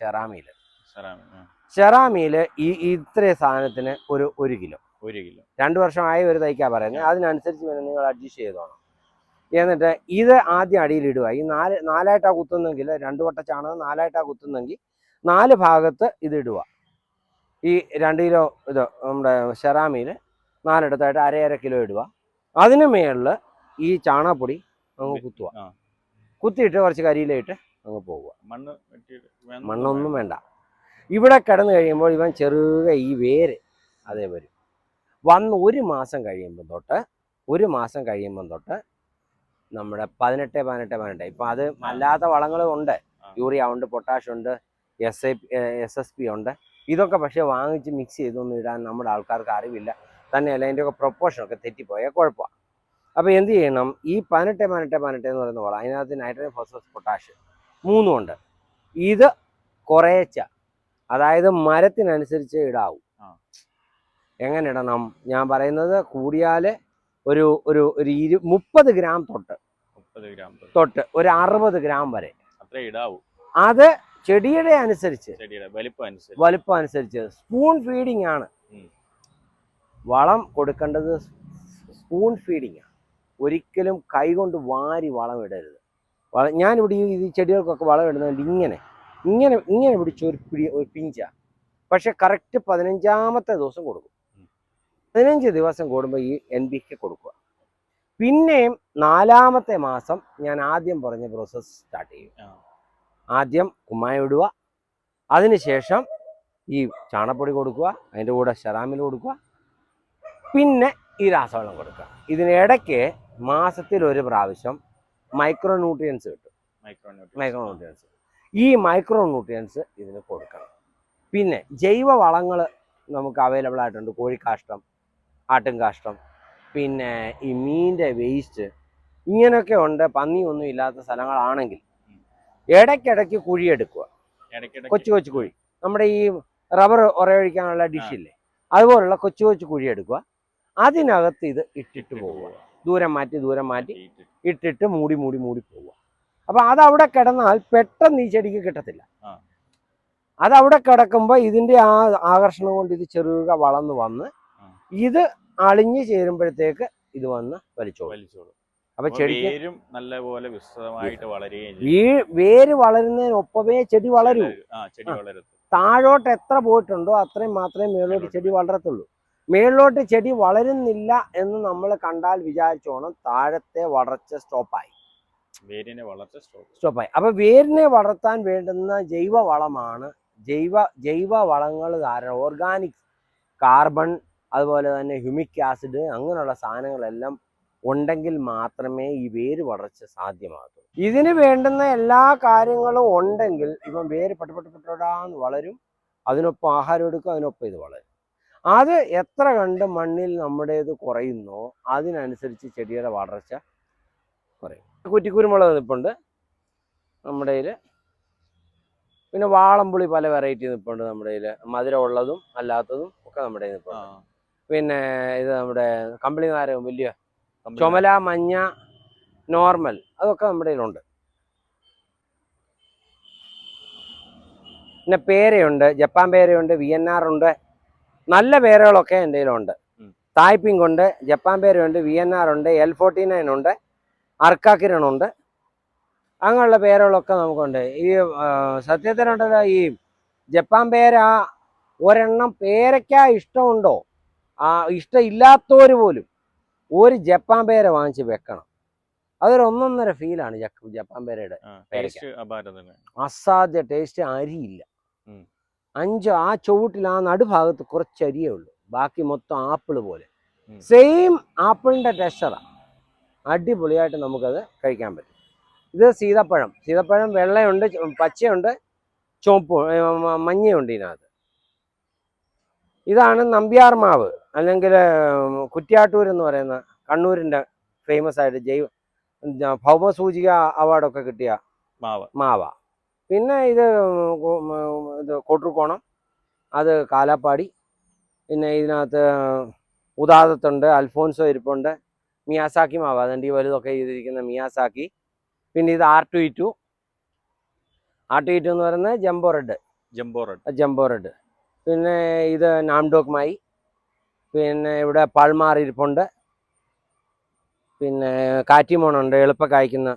സെറാമിയിൽ ഈ ഇത്രയും സാധനത്തിന് ഒരു 1 കിലോ. 2 വർഷമായ ഒരു തൈക്കാ പറയുന്നത്. അതിനനുസരിച്ച് വേണം നിങ്ങൾ അഡ്ജസ്റ്റ് ചെയ്തോണം. എന്നിട്ട് ഇത് ആദ്യം അടിയിലിടുക. ഈ 4 കുത്തുന്നെങ്കിൽ 2 വട്ട ചാണകം 4 കുത്തുന്നെങ്കിൽ 4 ഭാഗത്ത് ഇത് ഇടുക. ഈ 2 കിലോ ഇത് നമ്മുടെ സെറാമിയിൽ 4 ഇടത്തായിട്ട് അര കിലോ ഇടുക. അതിന് മേളിൽ ഈ ചാണകപ്പൊടി അങ്ങ് കുത്തുക. കുത്തിയിട്ട് കുറച്ച് കരിയിലിട്ട് അങ്ങ് പോവുക. മണ്ണൊന്നും വേണ്ട. ഇവിടെ കിടന്നു കഴിയുമ്പോൾ ഇവൻ ചെറുക ഈ വേര് അതേ വരും. വന്ന് 1 മാസം കഴിയുമ്പം തൊട്ട് നമ്മുടെ 18 ഇപ്പം അത് അല്ലാത്ത വളങ്ങളും ഉണ്ട്. യൂറിയ ഉണ്ട്, പൊട്ടാഷ് ഉണ്ട്, SSP ഉണ്ട്. ഇതൊക്കെ പക്ഷേ വാങ്ങിച്ച് മിക്സ് ചെയ്തൊന്നും ഇടാൻ നമ്മുടെ ആൾക്കാർക്ക് അറിവില്ല. തന്നെയല്ല അതിൻ്റെയൊക്കെ പ്രൊപ്പോർഷനൊക്കെ തെറ്റിപ്പോയാൽ കുഴപ്പമാണ്. അപ്പോൾ എന്ത് ചെയ്യണം, ഈ 18 എന്ന് പറയുന്ന വളം അതിനകത്ത് നൈട്രജൻ, ഫോസ്ഫറസ്, പൊട്ടാഷ് 3 ഉണ്ട്. ഇത് കുറേച്ച, അതായത് മരത്തിനനുസരിച്ച് ഇടാവൂ. എങ്ങനെ ഇടണം ഞാൻ പറയുന്നത്, കൂടിയാൽ ഒരു 30 ഗ്രാം തൊട്ട് ഒരു 60 ഗ്രാം വരെ അത്രേ ഇടാവൂ. അത് ചെടിയുടെ അനുസരിച്ച്, വലിപ്പം അനുസരിച്ച് സ്പൂൺ ഫീഡിങ് ആണ്. വളം കൊടുക്കേണ്ടത് സ്പൂൺ ഫീഡിങ് ആണ്. ഒരിക്കലും കൈകൊണ്ട് വാരി വളം ഇടരുത്. ഞാനിവിടെ ഈ ചെടികൾക്കൊക്കെ വളം ഇടുന്നത് ഇങ്ങനെ പിടിച്ച് ഒരു പിഞ്ചാണ്. പക്ഷെ കറക്റ്റ് 15ാമത്തെ ദിവസം കൊടുക്കും. 15 ദിവസം കൂടുമ്പോൾ ഈ NPK കൊടുക്കുക. പിന്നെയും 4ാമത്തെ മാസം ഞാൻ ആദ്യം പറഞ്ഞ പ്രോസസ്സ് സ്റ്റാർട്ട് ചെയ്യും. ആദ്യം കുമ്മായം ഇടുക, അതിനുശേഷം ഈ ചാണകപ്പൊടി കൊടുക്കുക, അതിൻ്റെ കൂടെ സെറാമിൽ കൊടുക്കുക, പിന്നെ ഈ രാസവളം കൊടുക്കുക. ഇതിനിടയ്ക്ക് മാസത്തിൽ 1 പ്രാവശ്യം മൈക്രോ ന്യൂട്രിയൻസ് കിട്ടും. ഈ മൈക്രോ ന്യൂട്രിയൻസ് ഇതിന് കൊടുക്കണം. പിന്നെ ജൈവ വളങ്ങൾ നമുക്ക് അവൈലബിൾ ആയിട്ടുണ്ട്. കോഴിക്കാഷ്ടം, ആട്ടിൻകാഷ്ടം, പിന്നെ ഈ മീനിൻ്റെ വേസ്റ്റ്, ഇങ്ങനെയൊക്കെ ഉണ്ട്. പന്നിയൊന്നും ഇല്ലാത്ത സ്ഥലങ്ങളാണെങ്കിൽ ഇടയ്ക്കിടയ്ക്ക് കുഴിയെടുക്കുക. കൊച്ചു കുഴി, നമ്മുടെ ഈ റബ്ബർ ഉറയൊഴിക്കാനുള്ള ഡിഷില്ലേ, അതുപോലുള്ള കൊച്ചു കുഴിയെടുക്കുക. അതിനകത്ത് ഇത് ഇട്ടിട്ട് പോവുക. ദൂരം മാറ്റി ഇട്ടിട്ട് മൂടി പോവുക. അപ്പം അതവിടെ കിടന്നാൽ പെട്ടെന്ന് ഈ ചെടിക്ക് കിട്ടത്തില്ല. അതവിടെ കിടക്കുമ്പോൾ ഇതിൻ്റെ ആ ആകർഷണം കൊണ്ട് ഇത് ചെറുക വളർന്ന് വന്ന് ഇത് അളിഞ്ഞു ചേരുമ്പോഴത്തേക്ക് ഇത് വന്ന് വലിച്ചോളും. അപ്പൊ ചെടിക്ക് നല്ലപോലെ വിശദമായിട്ട് വേര് വളരുന്നതിനൊപ്പമേ ചെടി വളരൂ. താഴോട്ട് എത്ര പോയിട്ടുണ്ടോ അത്രയും മാത്രമേ മേളിലോട്ട് ചെടി വളരത്തുള്ളൂ. മേളിലോട്ട് ചെടി വളരുന്നില്ല എന്ന് നമ്മൾ കണ്ടാൽ വിചാരിച്ചോണം താഴത്തെ വളർച്ച സ്റ്റോപ്പായി. അപ്പൊ വേരിനെ വളർത്താൻ വേണ്ടുന്ന ജൈവ വളമാണ്. ജൈവ വളങ്ങൾ ധാരാളം, ഓർഗാനിക് കാർബൺ, അതുപോലെ തന്നെ ഹ്യൂമിക് ആസിഡ്, അങ്ങനെയുള്ള സാധനങ്ങളെല്ലാം ഉണ്ടെങ്കിൽ മാത്രമേ ഈ വേര് വളർച്ച സാധ്യമാകൂ. ഇതിന് വേണ്ടുന്ന എല്ലാ കാര്യങ്ങളും ഉണ്ടെങ്കിൽ ഇപ്പം വേര് പട്ടപെട്ടാന്ന് വളരും. അതിനൊപ്പം ആഹാരം എടുക്കും, അതിനൊപ്പം ഇത് വളരും. അത് എത്ര കണ്ട് മണ്ണിൽ നമ്മുടേത് കുറയുന്നോ അതിനനുസരിച്ച് ചെടിയുടെ വളർച്ച കുറയും. കുറ്റിക്കുരുമുളക് നിൽപ്പുണ്ട് നമ്മുടെ കയ്യിൽ. പിന്നെ വാളംപുളി പല വെറൈറ്റി നിൽപ്പുണ്ട് നമ്മുടെ കയ്യിൽ, മധുരമുള്ളതും അല്ലാത്തതും ഒക്കെ നമ്മുടെ കയ്യിൽ നിൽപ്പുണ്ട്. പിന്നെ ഇത് നമ്മുടെ കമ്പിളി നാരകം, വലിയ ചുമല, മഞ്ഞ, നോർമൽ, അതൊക്കെ നമ്മുടെ കയ്യിലുണ്ട്. പിന്നെ പേരയുണ്ട്, ജപ്പാൻ പേരയുണ്ട്, VNR ഉണ്ട്. നല്ല പേരകളൊക്കെ എൻ്റെ കയ്യിലുണ്ട്. തായ്പിങ്ക് ഉണ്ട്, ജപ്പാൻ പേരയുണ്ട്, VNR ഉണ്ട്, L49 ഉണ്ട്, അർക്കാക്കിരണുണ്ട്. അങ്ങനെയുള്ള പേരകളൊക്കെ നമുക്കുണ്ട്. ഈ സത്യത്തിലുണ്ടല്ലോ, ഈ ജപ്പാൻ പേര ഒരെണ്ണം പേരയ്ക്ക ഇഷ്ടമുണ്ടോ, ഇഷ്ടമില്ലാത്തവർ പോലും ഒരു ജപ്പാൻ പേര വാങ്ങിച്ച് വെക്കണം. അതൊരു 1.5 ഫീലാണ് ജപ്പാൻ പേരയുടെ. അസാധ്യ ടേസ്റ്റ്. അരിയില്ല. ആ ചുവട്ടിൽ ആ നടുഭാഗത്ത് കുറച്ച് അരിയേ ഉള്ളൂ, ബാക്കി മൊത്തം ആപ്പിൾ പോലെ. സെയിം ആപ്പിളിൻ്റെ ടെക്സ്ചറാണ്. അടിപൊളിയായിട്ട് നമുക്കത് കഴിക്കാൻ പറ്റും. ഇത് സീതപ്പഴം വെള്ളയുണ്ട്, പച്ചയുണ്ട്, ചുവപ്പ്, മഞ്ഞയുണ്ട് ഇതിനകത്ത്. ഇതാണ് നമ്പ്യാർ മാവ്, അല്ലെങ്കിൽ കുറ്റ്യാട്ടൂർ എന്ന് പറയുന്ന കണ്ണൂരിൻ്റെ ഫേമസ് ആയിട്ട് ഭൗമസൂചിക അവാർഡൊക്കെ കിട്ടിയ മാവ. പിന്നെ ഇത് കോട്ടൂർക്കോണം, അത് കാലാപ്പാടി. പിന്നെ ഇതിനകത്ത് ഉദാദത്തുണ്ട്, അൽഫോൻസോ ഇരിപ്പുണ്ട്, മിയാസാക്കി മാവ്, അതുകൊണ്ട് ഈ വലുതൊക്കെ ചെയ്തിരിക്കുന്ന മിയാസാക്കി. പിന്നെ ഇത് R2E2 എന്ന് പറയുന്നത് ജംബോ റെഡ്. പിന്നെ ഇത് നാംഡോക് മായി. പിന്നെ ഇവിടെ പൾമാർ ഇരിപ്പുണ്ട്. പിന്നെ കാറ്റിമോണുണ്ട്, എളുപ്പം കായ്ക്കുന്ന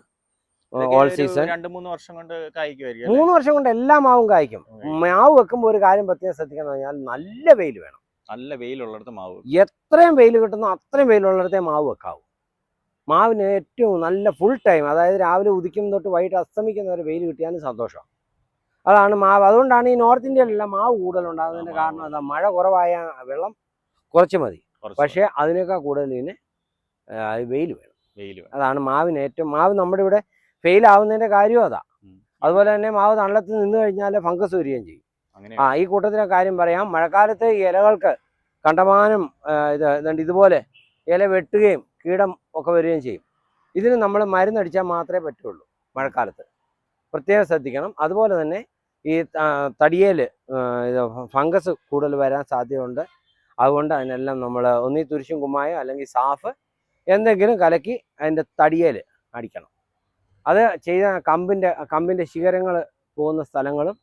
ഓൾ സീസൺ. 2-3 വർഷം കൊണ്ട് കായ്ക്കുമായിരിക്കും. 3 വർഷം കൊണ്ട് എല്ലാ മാവും കായ്ക്കും. മാവ് വെക്കുമ്പോൾ ഒരു കാര്യം പ്രത്യേകം ശ്രദ്ധിക്കണം പറഞ്ഞാൽ നല്ല വെയിൽ വേണം. നല്ല വെയിലുള്ളിടത്ത് മാവ്. എത്രയും വെയിൽ കിട്ടുന്നോ അത്രയും വെയിലുള്ളിടത്തേ മാവ് വെക്കാവൂ. മാവിന് ഏറ്റവും നല്ല ഫുൾ ടൈം, അതായത് രാവിലെ ഉദിക്കുന്ന തൊട്ട് വൈകിട്ട് അസ്തമിക്കുന്ന വരെ വെയിൽ കിട്ടിയാലും സന്തോഷം. അതാണ് മാവ്. അതുകൊണ്ടാണ് ഈ നോർത്ത് ഇന്ത്യയിലെല്ലാം മാവ് കൂടുതലുണ്ടാകുന്നതിന്റെ കാരണം അതാ, മഴ കുറവായ വെള്ളം കുറച്ച് മതി, പക്ഷേ അതിനേക്കാൾ കൂടുതൽ ഇതിന് വെയിൽ വേണം. അതാണ് മാവിന് ഏറ്റവും, മാവ് നമ്മുടെ ഇവിടെ ഫെയിൽ ആവുന്നതിന്റെ കാര്യവും അതാ. അതുപോലെ തന്നെ മാവ് തണലത്ത് നിന്ന് കഴിഞ്ഞാൽ ഫംഗസ് വരികയും ചെയ്യും. ഈ കൂട്ടത്തിലെ കാര്യം പറയാം. മഴക്കാലത്ത് ഈ ഇലകൾക്ക് കണ്ടമാനം ഇതുപോലെ ഇല വെട്ടുകയും കീടം ഒക്കെ വരികയും ചെയ്യും. ഇതിന് നമ്മൾ മരുന്നടിച്ചാൽ മാത്രമേ പറ്റുള്ളൂ മഴക്കാലത്ത്. പ്രത്യേകം ശ്രദ്ധിക്കണം. അതുപോലെ തന്നെ ഈ തടിയേൽ ഫംഗസ് കൂടുതൽ വരാൻ സാധ്യതയുണ്ട്. അതുകൊണ്ട് അതിനെല്ലാം നമ്മൾ ഒന്നീ തുരിശും കുമ്മായോ അല്ലെങ്കിൽ സാഫ് എന്തെങ്കിലും കലക്കി അതിൻ്റെ തടിയേൽ അടിക്കണം. അത് ചെയ്ത കമ്പിൻ്റെ ശിഖരങ്ങൾ പോകുന്ന സ്ഥലങ്ങളും,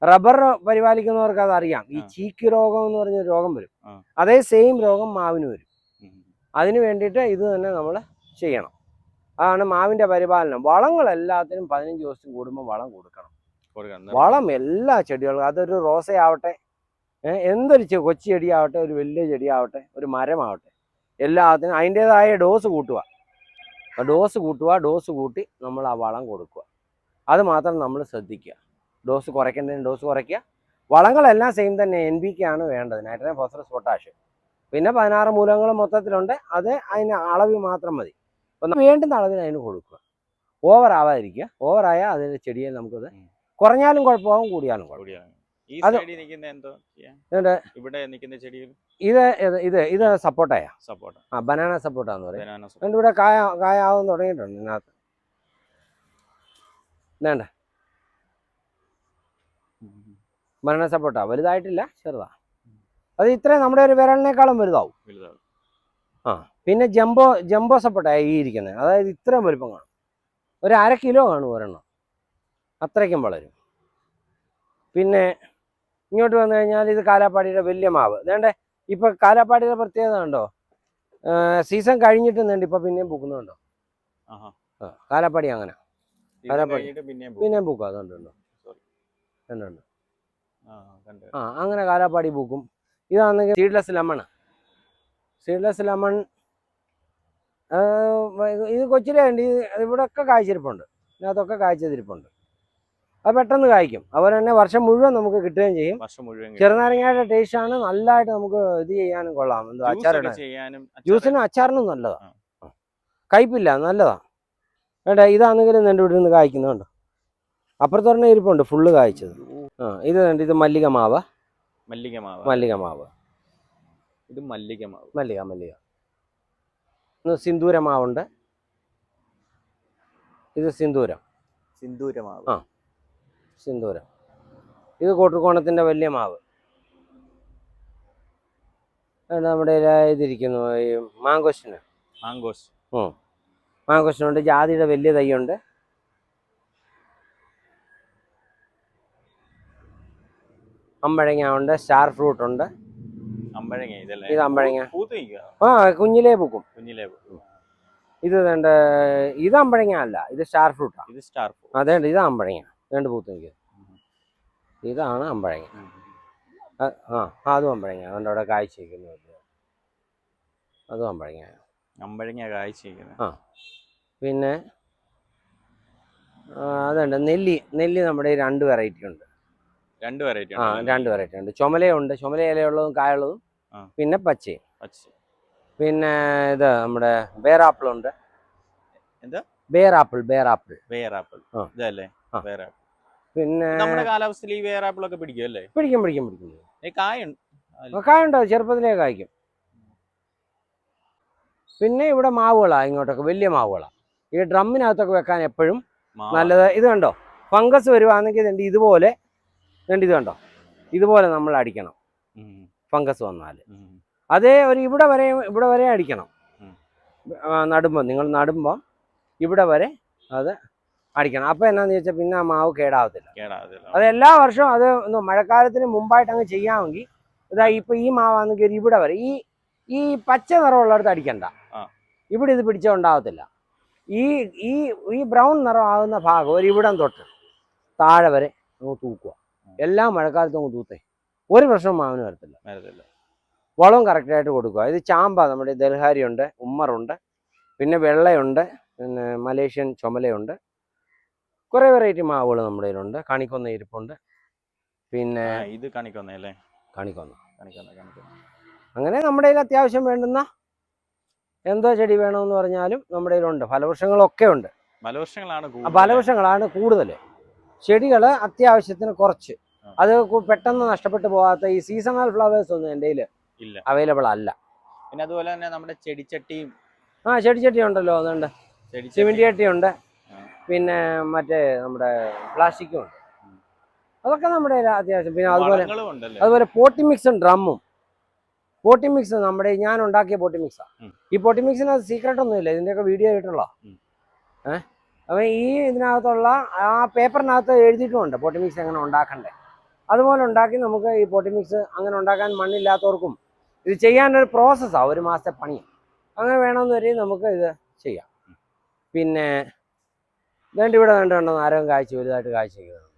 റബ്ബർ പരിപാലിക്കുന്നവർക്ക് അതറിയാം. ഈ ചീക്ക് രോഗം എന്ന് പറഞ്ഞൊരു രോഗം വരും. അതേ സെയിം രോഗം മാവിന് വരും. അതിന് വേണ്ടിയിട്ട് ഇത് തന്നെ നമ്മൾ ചെയ്യണം. അതാണ് മാവിൻ്റെ പരിപാലനം. വളങ്ങൾ എല്ലാത്തിനും 15 ദിവസം കൂടുമ്പോൾ വളം കൊടുക്കണം. വളം എല്ലാ ചെടികൾക്കും, അതൊരു റോസയാവട്ടെ, എന്തൊരു കൊച്ചു ചെടിയാവട്ടെ, ഒരു വലിയ ചെടിയാവട്ടെ, ഒരു മരമാവട്ടെ, എല്ലാത്തിനും അതിൻ്റേതായ ഡോസ് കൂട്ടുക. ഡോസ് കൂട്ടി നമ്മൾ ആ വളം കൊടുക്കുക. അത് മാത്രം നമ്മൾ ശ്രദ്ധിക്കുക. ഡോസ് കുറയ്ക്കേണ്ടതിന് ഡോസ് കുറയ്ക്കുക. വളങ്ങളെല്ലാം സെയിം തന്നെ. NPK ആണ് വേണ്ടത്, നൈട്രജൻ, ഫോസ്ഫറസ്, പൊട്ടാഷ്. പിന്നെ 16 മൂലകങ്ങൾ മൊത്തത്തിലുണ്ട്. അത് അതിന് അളവ് മാത്രം മതി. അപ്പം വേണ്ടുന്ന അളവിന് അതിന് കൊടുക്കുക. ഓവർ ആവാതിരിക്കുക. ഓവറായാൽ അതിൻ്റെ ചെടിയെ നമുക്കത് കുറഞ്ഞാലും കുഴപ്പമാകും, കൂടിയാലും കുഴപ്പമാകും. ഇത് സപ്പോർട്ടായ ബനാന സപ്പോർട്ടാന്ന് പറയും. അതിൻ്റെ ഇവിടെ കായ ആവാൻ തുടങ്ങിയിട്ടുണ്ട്. ഇതിനകത്ത് വേണ്ട ബനാന സപ്പോർട്ടാ. വലുതായിട്ടില്ല, ചെറുതാ. അത് ഇത്രയും നമ്മുടെ ഒരു വിരലിനേക്കാളും വലുതാവും. പിന്നെ ജംബോ സപ്പോർട്ടായ ഈ ഇരിക്കുന്നത്, അതായത് ഇത്രയും വലുപ്പം കാണും. ഒരു 1/2 കിലോ കാണും ഒരെണ്ണം, അത്രയ്ക്കും വളരും. പിന്നെ ഇങ്ങോട്ട് വന്നു കഴിഞ്ഞാൽ ഇത് കാലാപ്പാടിയുടെ വലിയ മാവ്. വേണ്ടേ ഇപ്പം കാലാപ്പാടിയുടെ പ്രത്യേകത കണ്ടോ, സീസൺ കഴിഞ്ഞിട്ട് വേണ്ട ഇപ്പം പിന്നെയും പൂക്കുന്നുണ്ടോ. കാലാപ്പാടി അങ്ങനെ കാലാപ്പാടി പിന്നെയും പൂക്കും. അതുകൊണ്ടുണ്ടോ കണ്ടുണ്ടോ. അങ്ങനെ കാലാപ്പാടി പൂക്കും. ഇതാണെങ്കിൽ സീഡ്ലെസ് ലെമൺ. ഇത് കൊച്ചിലേ ഉണ്ട്. ഇവിടെയൊക്കെ കായ്ച്ചിരിപ്പുണ്ട്, ഇതിനകത്തൊക്കെ കായ്ച്ചതിരിപ്പുണ്ട്. അത് പെട്ടെന്ന് കായ്ക്കും. അതുപോലെ തന്നെ വർഷം മുഴുവൻ നമുക്ക് കിട്ടുകയും ചെയ്യും. ചെറുനാരങ്ങയുടെ ടേസ്റ്റ് ആണ്, നല്ലതായിട്ട് നമുക്ക് ഇത് ചെയ്യാനും കൊള്ളാം. എന്തോ അച്ചാറിടാനും ജ്യൂസിനും അച്ചാറിനും നല്ലതാണ്. കയ്പില്ല, നല്ലതാണ്. വേണ്ട ഇതാണെങ്കിലും എൻ്റെ ഇവിടെ നിന്ന് കായ്ക്കുന്നുണ്ട്. അപ്പുറത്തൊരെണ്ണം ഇരിപ്പുണ്ട് ഫുള്ള് കായ്ച്ചത്. ഇത് മല്ലിക മാവ്. സിന്ദൂരമാവുണ്ട്. ഇത് സിന്ദൂരം. ഇത് കോട്ടർക്കോണത്തിൻ്റെ വലിയ മാവ്. നമ്മുടെ ഇതിരിക്കുന്നു ഈ മാങ്കോസ്റ്റിനുണ്ട്. ജാതിയുടെ വലിയ തൈയുണ്ട്. അമ്പഴങ്ങ ഉണ്ട്. സ്റ്റാർ ഫ്രൂട്ട് ഉണ്ട്. ഇത് അമ്പഴങ്ങ. കുഞ്ഞിലേ പൂക്കും. ഇത് അമ്പഴങ്ങ അല്ല, ഇത് സ്റ്റാർ ഫ്രൂട്ടാണ്. അതെ, ഇത് അമ്പഴങ്ങ. രണ്ട് പൂത്ത് നിൽക്കുക. ഇതാണ് അമ്പഴങ്ങ. അതും അമ്പഴങ്ങ. അതുകൊണ്ട് അവിടെ കായ്ച്ചിരിക്കുന്നത്. അതും അമ്പഴങ്ങ കായ്ച്ചിരിക്കുന്നത്. പിന്നെ അതുണ്ട് നെല്ലി. നമ്മുടെ 2 വെറൈറ്റി ഉണ്ട്. 2 വെറൈറ്റി ഉണ്ട്. ചുമലയുണ്ട്. ചുമല ഇലയുള്ളതും കായുള്ളതും, പിന്നെ പച്ചയും. പിന്നെ ഇത് നമ്മുടെ ബേറാപ്പിൾ ഉണ്ട്. ബേറാപ്പിൾ. പിന്നെ നമ്മുടെ കാലാവസ്ഥയിൽ ഈ വേറാപ്പിളൊക്കെ പിടിക്കും അല്ലേ? പിടിക്കും. കായുണ്ടോ? ചെറുപ്പത്തിലേ കായ്ക്കും. പിന്നെ ഇവിടെ മാവുകളാ, ഇങ്ങോട്ടൊക്കെ വലിയ മാവുകളാ. ഈ ഡ്രമ്മിനകത്തൊക്കെ വെക്കാൻ എപ്പോഴും നല്ലത്. ഇത് കണ്ടോ, ഫംഗസ് വരുവാണെങ്കിൽ ഇതുപോലെ ഇത് കണ്ടോ, ഇതുപോലെ നമ്മൾ അടിക്കണം. ഫംഗസ് വന്നാൽ അതേ ഒരു ഇവിടെ വരെ അടിക്കണം. നിങ്ങൾ നടുമ്പോൾ ഇവിടെ വരെ അത് അടിക്കണം. അപ്പോൾ എന്നാന്ന് ചോദിച്ചാൽ പിന്നെ ആ മാവ് കേടാവത്തില്ല. അത് എല്ലാ വർഷവും അത് മഴക്കാലത്തിന് മുമ്പായിട്ട് അങ്ങ് ചെയ്യാമെങ്കിൽ ഇതാ ഇപ്പം ഈ മാവാണെങ്കിൽ ഇവിടെ വരെ ഈ പച്ച നിറമുള്ളിടത്ത് അടിക്കണ്ട. ഇവിടെ ഇത് പിടിച്ചുണ്ടാവത്തില്ല. ഈ ഈ ഈ ബ്രൗൺ നിറമാകുന്ന ഭാഗം ഒരു ഇവിടം തൊട്ട് താഴെ വരെ അങ്ങ് തൂക്കുക. എല്ലാ മഴക്കാലത്തും അങ്ങ് തൂത്തേ, ഒരു പ്രശ്നവും മാവിന് വരത്തില്ല. വളവും കറക്റ്റായിട്ട് കൊടുക്കുക. ഇത് ചാമ്പ, നമ്മുടെ ദൽഹാരിയുണ്ട്, ഉമ്മറുണ്ട്, പിന്നെ വെള്ളയുണ്ട്, പിന്നെ മലേഷ്യൻ ചുമലയുണ്ട്, കുറേ വെറൈറ്റി മാവുകൾ നമ്മുടെ കയ്യിലുണ്ട്. കണിക്കൊന്ന ഇരിപ്പുണ്ട്, പിന്നെ ഇത് കണിക്കൊന്നല്ലേ, കണിക്കൊന്ന. അങ്ങനെ നമ്മുടെ കയ്യിൽ അത്യാവശ്യം വേണ്ടുന്ന എന്തോ ചെടി വേണമെന്ന് പറഞ്ഞാലും നമ്മുടെ കയ്യിലുണ്ട്. ഫലവൃക്ഷങ്ങളൊക്കെ ഉണ്ട്. ഫലവൃക്ഷങ്ങളാണ് കൂടുതൽ. ചെടികൾ അത്യാവശ്യത്തിന് കുറച്ച്. അത് പെട്ടെന്ന് നഷ്ടപ്പെട്ടു പോകാത്ത ഈ സീസണൽ ഫ്ലവേഴ്സ് ഒന്നും എൻ്റെ കയ്യിൽ അവൈലബിൾ അല്ല. പിന്നെ അതുപോലെ തന്നെ നമ്മുടെ ചെടിച്ചട്ടിയും, ചെടിച്ചട്ടി ഉണ്ടല്ലോ, അതുണ്ട്. സിമെന്റ് ചട്ടിയുണ്ട്, പിന്നെ മറ്റേ നമ്മുടെ പ്ലാസ്റ്റിക്കും ഉണ്ട്. അതൊക്കെ നമ്മുടെ അത്യാവശ്യം. പിന്നെ അതുപോലെ പോട്ടി മിക്സും ഡ്രമ്മും. പോട്ടി മിക്സ് നമ്മുടെ ഞാൻ ഉണ്ടാക്കിയ പോട്ടി മിക്സാ. ഈ പോട്ടി മിക്സിന് സീക്രട്ട് ഒന്നുമില്ല, ഇതിന്റെയൊക്കെ വീഡിയോ ആയിട്ടുള്ള. അപ്പം ഈ ഇതിനകത്തുള്ള ആ പേപ്പറിനകത്ത് എഴുതിയിട്ടുമുണ്ട് പോട്ടി മിക്സ് എങ്ങനെ ഉണ്ടാക്കണ്ടേ. അതുപോലെ ഉണ്ടാക്കി നമുക്ക് ഈ പോട്ടി മിക്സ് അങ്ങനെ ഉണ്ടാക്കാൻ മണ്ണില്ലാത്തവർക്കും ഇത് ചെയ്യാനൊരു പ്രോസസ്സാണ്, ഒരു മാസത്തെ പണി. അങ്ങനെ വേണമെന്ന് വരെയും നമുക്ക് ഇത് ചെയ്യാം. പിന്നെ വേണ്ട ഇവിടെ വേണ്ടോ നാരകം കാഴ്ച വലുതായിട്ട് കാഴ്ച ചെയ്യുന്നുണ്ട്.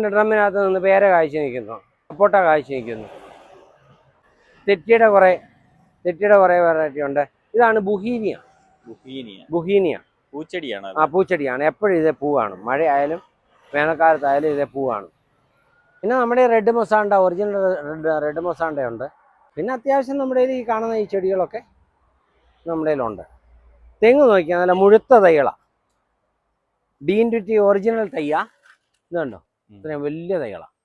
ഡ്രമ്മിനകത്ത് നിന്ന് പേര കാഴ്ച നിൽക്കുന്നു, സപ്പോട്ട കാഴ്ച നിൽക്കുന്നു. തെറ്റിയുടെ കുറേ വെറൈറ്റി ഉണ്ട്. ഇതാണ് ബുഹീനിയ. പൂച്ചെടിയാണ്. എപ്പോഴും ഇതേ പൂ കാണും, മഴയായാലും വേനൽക്കാലത്തായാലും ഇതേ പൂ കാണും. പിന്നെ നമ്മുടെ red mussaenda, original red mussaenda ഉണ്ട്. പിന്നെ അത്യാവശ്യം നമ്മുടെ ഈ കാണുന്ന ഈ ചെടികളൊക്കെ നമ്മുടെ കയ്യിലുണ്ട്. തെങ്ങ് നോക്കിയാൽ നല്ല മുഴുത്ത തൈകളാണ്. ഡീൻഡുറ്റി ഒറിജിനൽ തയ്യാ. ഇതുണ്ടോ, ഇത്രയും വലിയ തൈകളാണ്.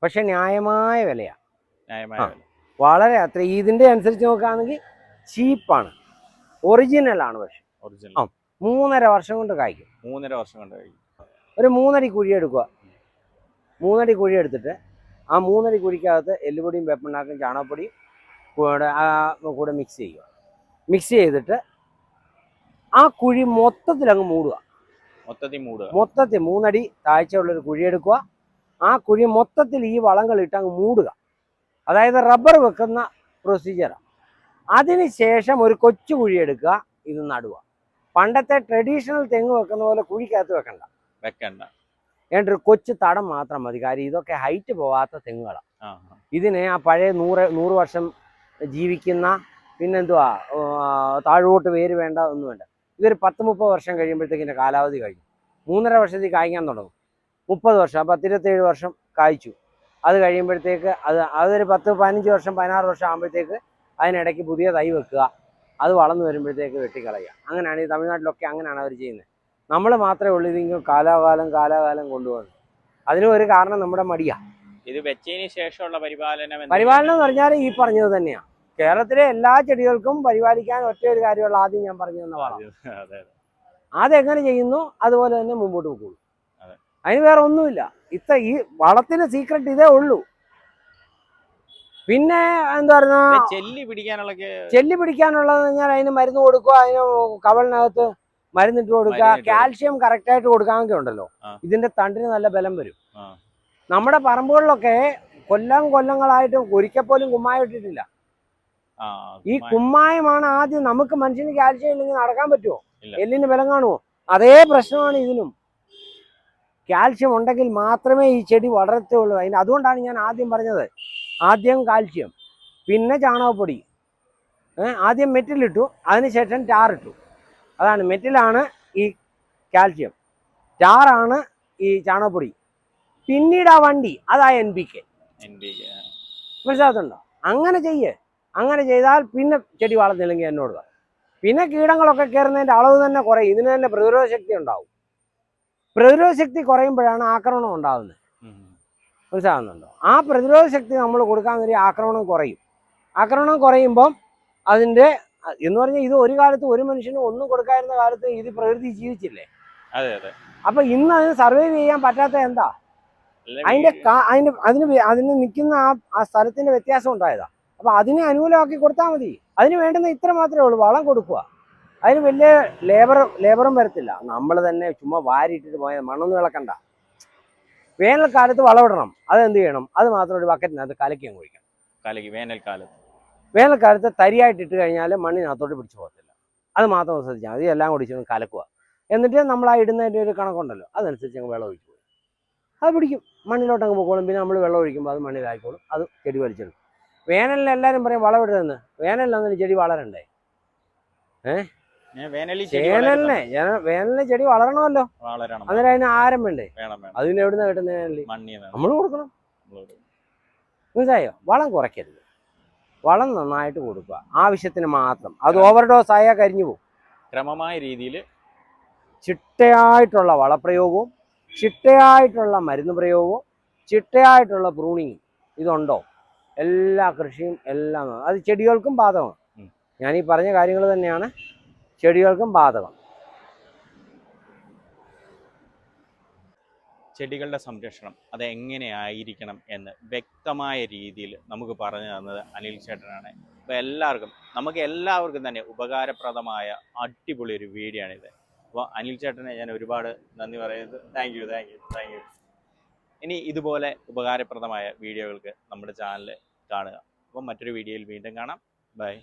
പക്ഷെ ന്യായമായ വിലയാണ്, വളരെ. അത്ര ഇതിൻ്റെ അനുസരിച്ച് നോക്കുകയാണെങ്കിൽ ചീപ്പാണ്, ഒറിജിനലാണ്. പക്ഷെ 3.5 വർഷം കൊണ്ട് കായ്ക്കും. ഒരു 3 അടി കുഴി എടുക്കുക. 3 അടി കുഴി എടുത്തിട്ട് ആ 3 അടി കുഴിക്കകത്ത് എല്ലുപൊടിയും വേപ്പിണ്ണാക്കും ചാണകപ്പൊടിയും കൂടെ മിക്സ് ചെയ്യുക. മിക്സ് ചെയ്തിട്ട് ആ കുഴി മൊത്തത്തിൽ അങ്ങ് മൂടുക. മൊത്തത്തിൽ 3 അടി താഴ്ചയുള്ളൊരു കുഴി എടുക്കുക. ആ കുഴി മൊത്തത്തിൽ ഈ വളങ്ങൾ ഇട്ട് അങ്ങ് മൂടുക. അതായത് റബ്ബർ വെക്കുന്ന പ്രൊസീജിയറാണ്. അതിനുശേഷം ഒരു കൊച്ചു കുഴി എടുക്കുക, ഇത് നടുക. പണ്ടത്തെ ട്രഡീഷണൽ തെങ്ങ് വെക്കുന്ന പോലെ കുഴിക്കകത്ത് വെക്കണ്ട. എന്നിട്ടൊരു കൊച്ചു തടം മാത്രം മതി. കാര്യം ഇതൊക്കെ ഹൈറ്റ് പോകാത്ത തെങ്ങുകളാണ്. ഇതിന് ആ പഴയ 100 വർഷം ജീവിക്കുന്ന, പിന്നെന്തുവാ താഴോട്ട് വേര് വേണ്ട, ഒന്നും വേണ്ട. ഇതൊരു 10-30 വർഷം കഴിയുമ്പോഴത്തേക്കിൻ്റെ കാലാവധി കഴിഞ്ഞു. 3.5 വർഷത്തിൽ കായ്ക്കാൻ തുടങ്ങും. 30 വർഷം, 10-27 വർഷം കായ്ച്ചു. അത് കഴിയുമ്പോഴത്തേക്ക് അതൊരു 10-15 വർഷം 16 വർഷം ആകുമ്പോഴത്തേക്ക് അതിനിടയ്ക്ക് പുതിയ തൈ വെക്കുക. അത് വളർന്നു വരുമ്പോഴത്തേക്ക് വെട്ടിക്കളയുക. അങ്ങനെയാണ് ഈ തമിഴ്നാട്ടിലൊക്കെ അങ്ങനെയാണ് അവർ ചെയ്യുന്നത്. നമ്മൾ മാത്രമേ ഉള്ളൂ ഇതിങ്ങനെ കാലാകാലം കൊണ്ടുപോകുന്നത്. അതിനും ഒരു കാരണം നമ്മുടെ മടിയാണ്. ഇത് വെച്ചതിന് ശേഷമുള്ള പരിപാലനം എന്ന് പറഞ്ഞാൽ ഈ പറഞ്ഞത് തന്നെയാണ്. കേരളത്തിലെ എല്ലാ ചെടികൾക്കും പരിപാലിക്കാൻ ഒറ്റ ഒരു കാര്യമുള്ള, ആദ്യം ഞാൻ പറഞ്ഞു തന്ന വളം. അതെങ്ങനെ ചെയ്യുന്നു അതുപോലെ തന്നെ മുമ്പോട്ട് പോകുള്ളൂ. അതിന് വേറെ ഒന്നുമില്ല. ഈ വളത്തിന് സീക്രട്ട് ഇതേ ഉള്ളൂ. പിന്നെ എന്താ പറയുക, ചെല്ലി പിടിക്കാനുള്ളതെന്ന് പറഞ്ഞാൽ അതിന് മരുന്ന് കൊടുക്കുക, അതിന് കവളിനകത്ത് മരുന്നിട്ട് കൊടുക്കുക. കാൽഷ്യം കറക്റ്റായിട്ട് കൊടുക്കാനൊക്കെ ഉണ്ടല്ലോ. ഇതിന്റെ തണ്ടിന് നല്ല ബലം വരും. നമ്മുടെ പറമ്പുകളിലൊക്കെ കൊല്ലങ്ങളായിട്ട് ഒരിക്കൽ പോലും കുമ്മായം ഇട്ടിട്ടില്ല. ഈ കുമ്മായമാണ് ആദ്യം. നമുക്ക് മനുഷ്യന് കാൽഷ്യം ഇല്ലെങ്കിൽ നടക്കാൻ പറ്റുമോ? എല്ലിന് ബലം കാണുമോ? അതേ പ്രശ്നമാണ് ഇതിനും. കാൽഷ്യം ഉണ്ടെങ്കിൽ മാത്രമേ ഈ ചെടി വളരത്തുള്ളൂ. അതുകൊണ്ടാണ് ഞാൻ ആദ്യം പറഞ്ഞത്, ആദ്യം കാൽഷ്യം, പിന്നെ ചാണകപ്പൊടി. ആദ്യം മെറ്റിലിട്ടു, അതിനുശേഷം ടാറിട്ടു. അതാണ്, മെറ്റിലാണ് ഈ കാൽഷ്യം, ടാറാണ് ഈ ചാണകപ്പൊടി, പിന്നീട് ആ വണ്ടി അതാ NPK. മനസ്സിലാകുന്നുണ്ടോ? അങ്ങനെ ചെയ്താൽ പിന്നെ ചെടി വളർന്നില്ലെങ്കിൽ എന്നോട് പറ. പിന്നെ കീടങ്ങളൊക്കെ കയറുന്നതിൻ്റെ അളവ് തന്നെ കുറയും. ഇതിന് തന്നെ പ്രതിരോധ ശക്തി ഉണ്ടാവും. പ്രതിരോധ ശക്തി കുറയുമ്പോഴാണ് ആക്രമണം ഉണ്ടാകുന്നത്. മനസ്സിലാകുന്നുണ്ടോ? ആ പ്രതിരോധ ശക്തി നമ്മൾ കൊടുക്കാൻ വേണ്ടി ആക്രമണം കുറയും. ആക്രമണം കുറയുമ്പം അതിൻ്റെ എന്ന് പറഞ്ഞാൽ ഇത് ഒരു കാലത്ത് ഒരു മനുഷ്യന് ഒന്നും കൊടുക്കാതിരുന്ന കാലത്ത് ഇത് പ്രകൃതി ജീവിച്ചില്ലേ? അപ്പൊ ഇന്ന് അതിന് സർവൈവ് ചെയ്യാൻ പറ്റാത്ത എന്താ? അതിന് നിൽക്കുന്ന ആ സ്ഥലത്തിന്റെ വ്യത്യാസം ഉണ്ടായതാ. അപ്പൊ അതിനെ അനുകൂലമാക്കി കൊടുത്താൽ മതി. അതിന് വേണ്ടുന്ന ഇത്ര മാത്രമേ ഉള്ളൂ, വളം കൊടുക്കുക. അതിന് വലിയ ലേബറും വരത്തില്ല. നമ്മൾ തന്നെ ചുമ്മാ വാരിയിട്ടിട്ട് പോയാൽ മണ്ണൊന്നും ഇളക്കണ്ട. വേനൽക്കാലത്ത് വളമിടണം. അതെന്ത് ചെയ്യണം? അത് മാത്രം ഒരു ബക്കറ്റിനകത്ത് കലക്കി അങ്ങ് ഒഴിക്കണം. വേനൽക്കാലത്ത് വേനൽക്കാലത്ത് തരിയായിട്ട് ഇട്ട് കഴിഞ്ഞാൽ മണ്ണിനകത്തോട്ട് പിടിച്ചു പോകത്തില്ല. അത് മാത്രം ശ്രദ്ധിച്ചാൽ മതി. എല്ലാം കൂടി ഇച്ചിരി കലക്കുക. എന്നിട്ട് നമ്മൾ ആ ഇടുന്നതിൻ്റെ ഒരു കണക്കുണ്ടല്ലോ, അതനുസരിച്ച് അങ്ങ് വെള്ളം ഒഴിച്ചു പോകും. അത് പിടിക്കും, മണ്ണിലോട്ട് അങ്ങ് പോയിക്കോളും. പിന്നെ നമ്മൾ വെള്ളം ഒഴിക്കുമ്പോൾ അത് മണ്ണിലായിക്കോളും, അത് ചെടി വലിച്ചെടുക്കും. വേനലിൽ എല്ലാവരും പറയും വളമിടുന്നത്, വേനലിൽ ചെടി വളരണ്ടേ? വേനലിന് ചെടി വളരണമല്ലോ, അന്നേരം അതിന് ആരം വേണ്ടേ? അതിന് എവിടുന്ന കിട്ടുന്ന? നമ്മൾ കൊടുക്കണം. മനസ്സിലായോ? വളം കുറയ്ക്കരുത്, വളം നന്നായിട്ട് കൊടുക്കുക, ആവശ്യത്തിന് മാത്രം. അത് ഓവർഡോസ് ആയാൽ കരിഞ്ഞു പോകും. ക്രമമായ രീതിയിൽ ചിട്ടയായിട്ടുള്ള വളപ്രയോഗവും ചിട്ടയായിട്ടുള്ള മരുന്ന് പ്രയോഗവും ചിട്ടയായിട്ടുള്ള പ്രൂണിങ്ങും ഇതുണ്ടോ, എല്ലാ കൃഷിയും എല്ലാം അത് ചെടികൾക്കും ബാധകമാണ്. ഞാനീ പറഞ്ഞ കാര്യങ്ങൾ തന്നെയാണ് ചെടികൾക്കും ബാധകം. ചെടികളുടെ സംരക്ഷണം അത് എങ്ങനെയായിരിക്കണം എന്ന് വ്യക്തമായ രീതിയിൽ നമുക്ക് പറഞ്ഞു തന്നത് അനിൽ ചേട്ടനാണ്. അപ്പോൾ നമുക്ക് എല്ലാവർക്കും തന്നെ ഉപകാരപ്രദമായ അടിപൊളി ഒരു വീഡിയോ ആണിത്. അപ്പോൾ അനിൽ ചേട്ടനെ ഞാൻ ഒരുപാട് നന്ദി പറയുന്നത്. Thank you. ഇനി ഇതുപോലെ ഉപകാരപ്രദമായ വീഡിയോകൾക്ക് നമ്മുടെ ചാനൽ കാണുക. അപ്പോൾ മറ്റൊരു വീഡിയോയിൽ വീണ്ടും കാണാം. ബൈ.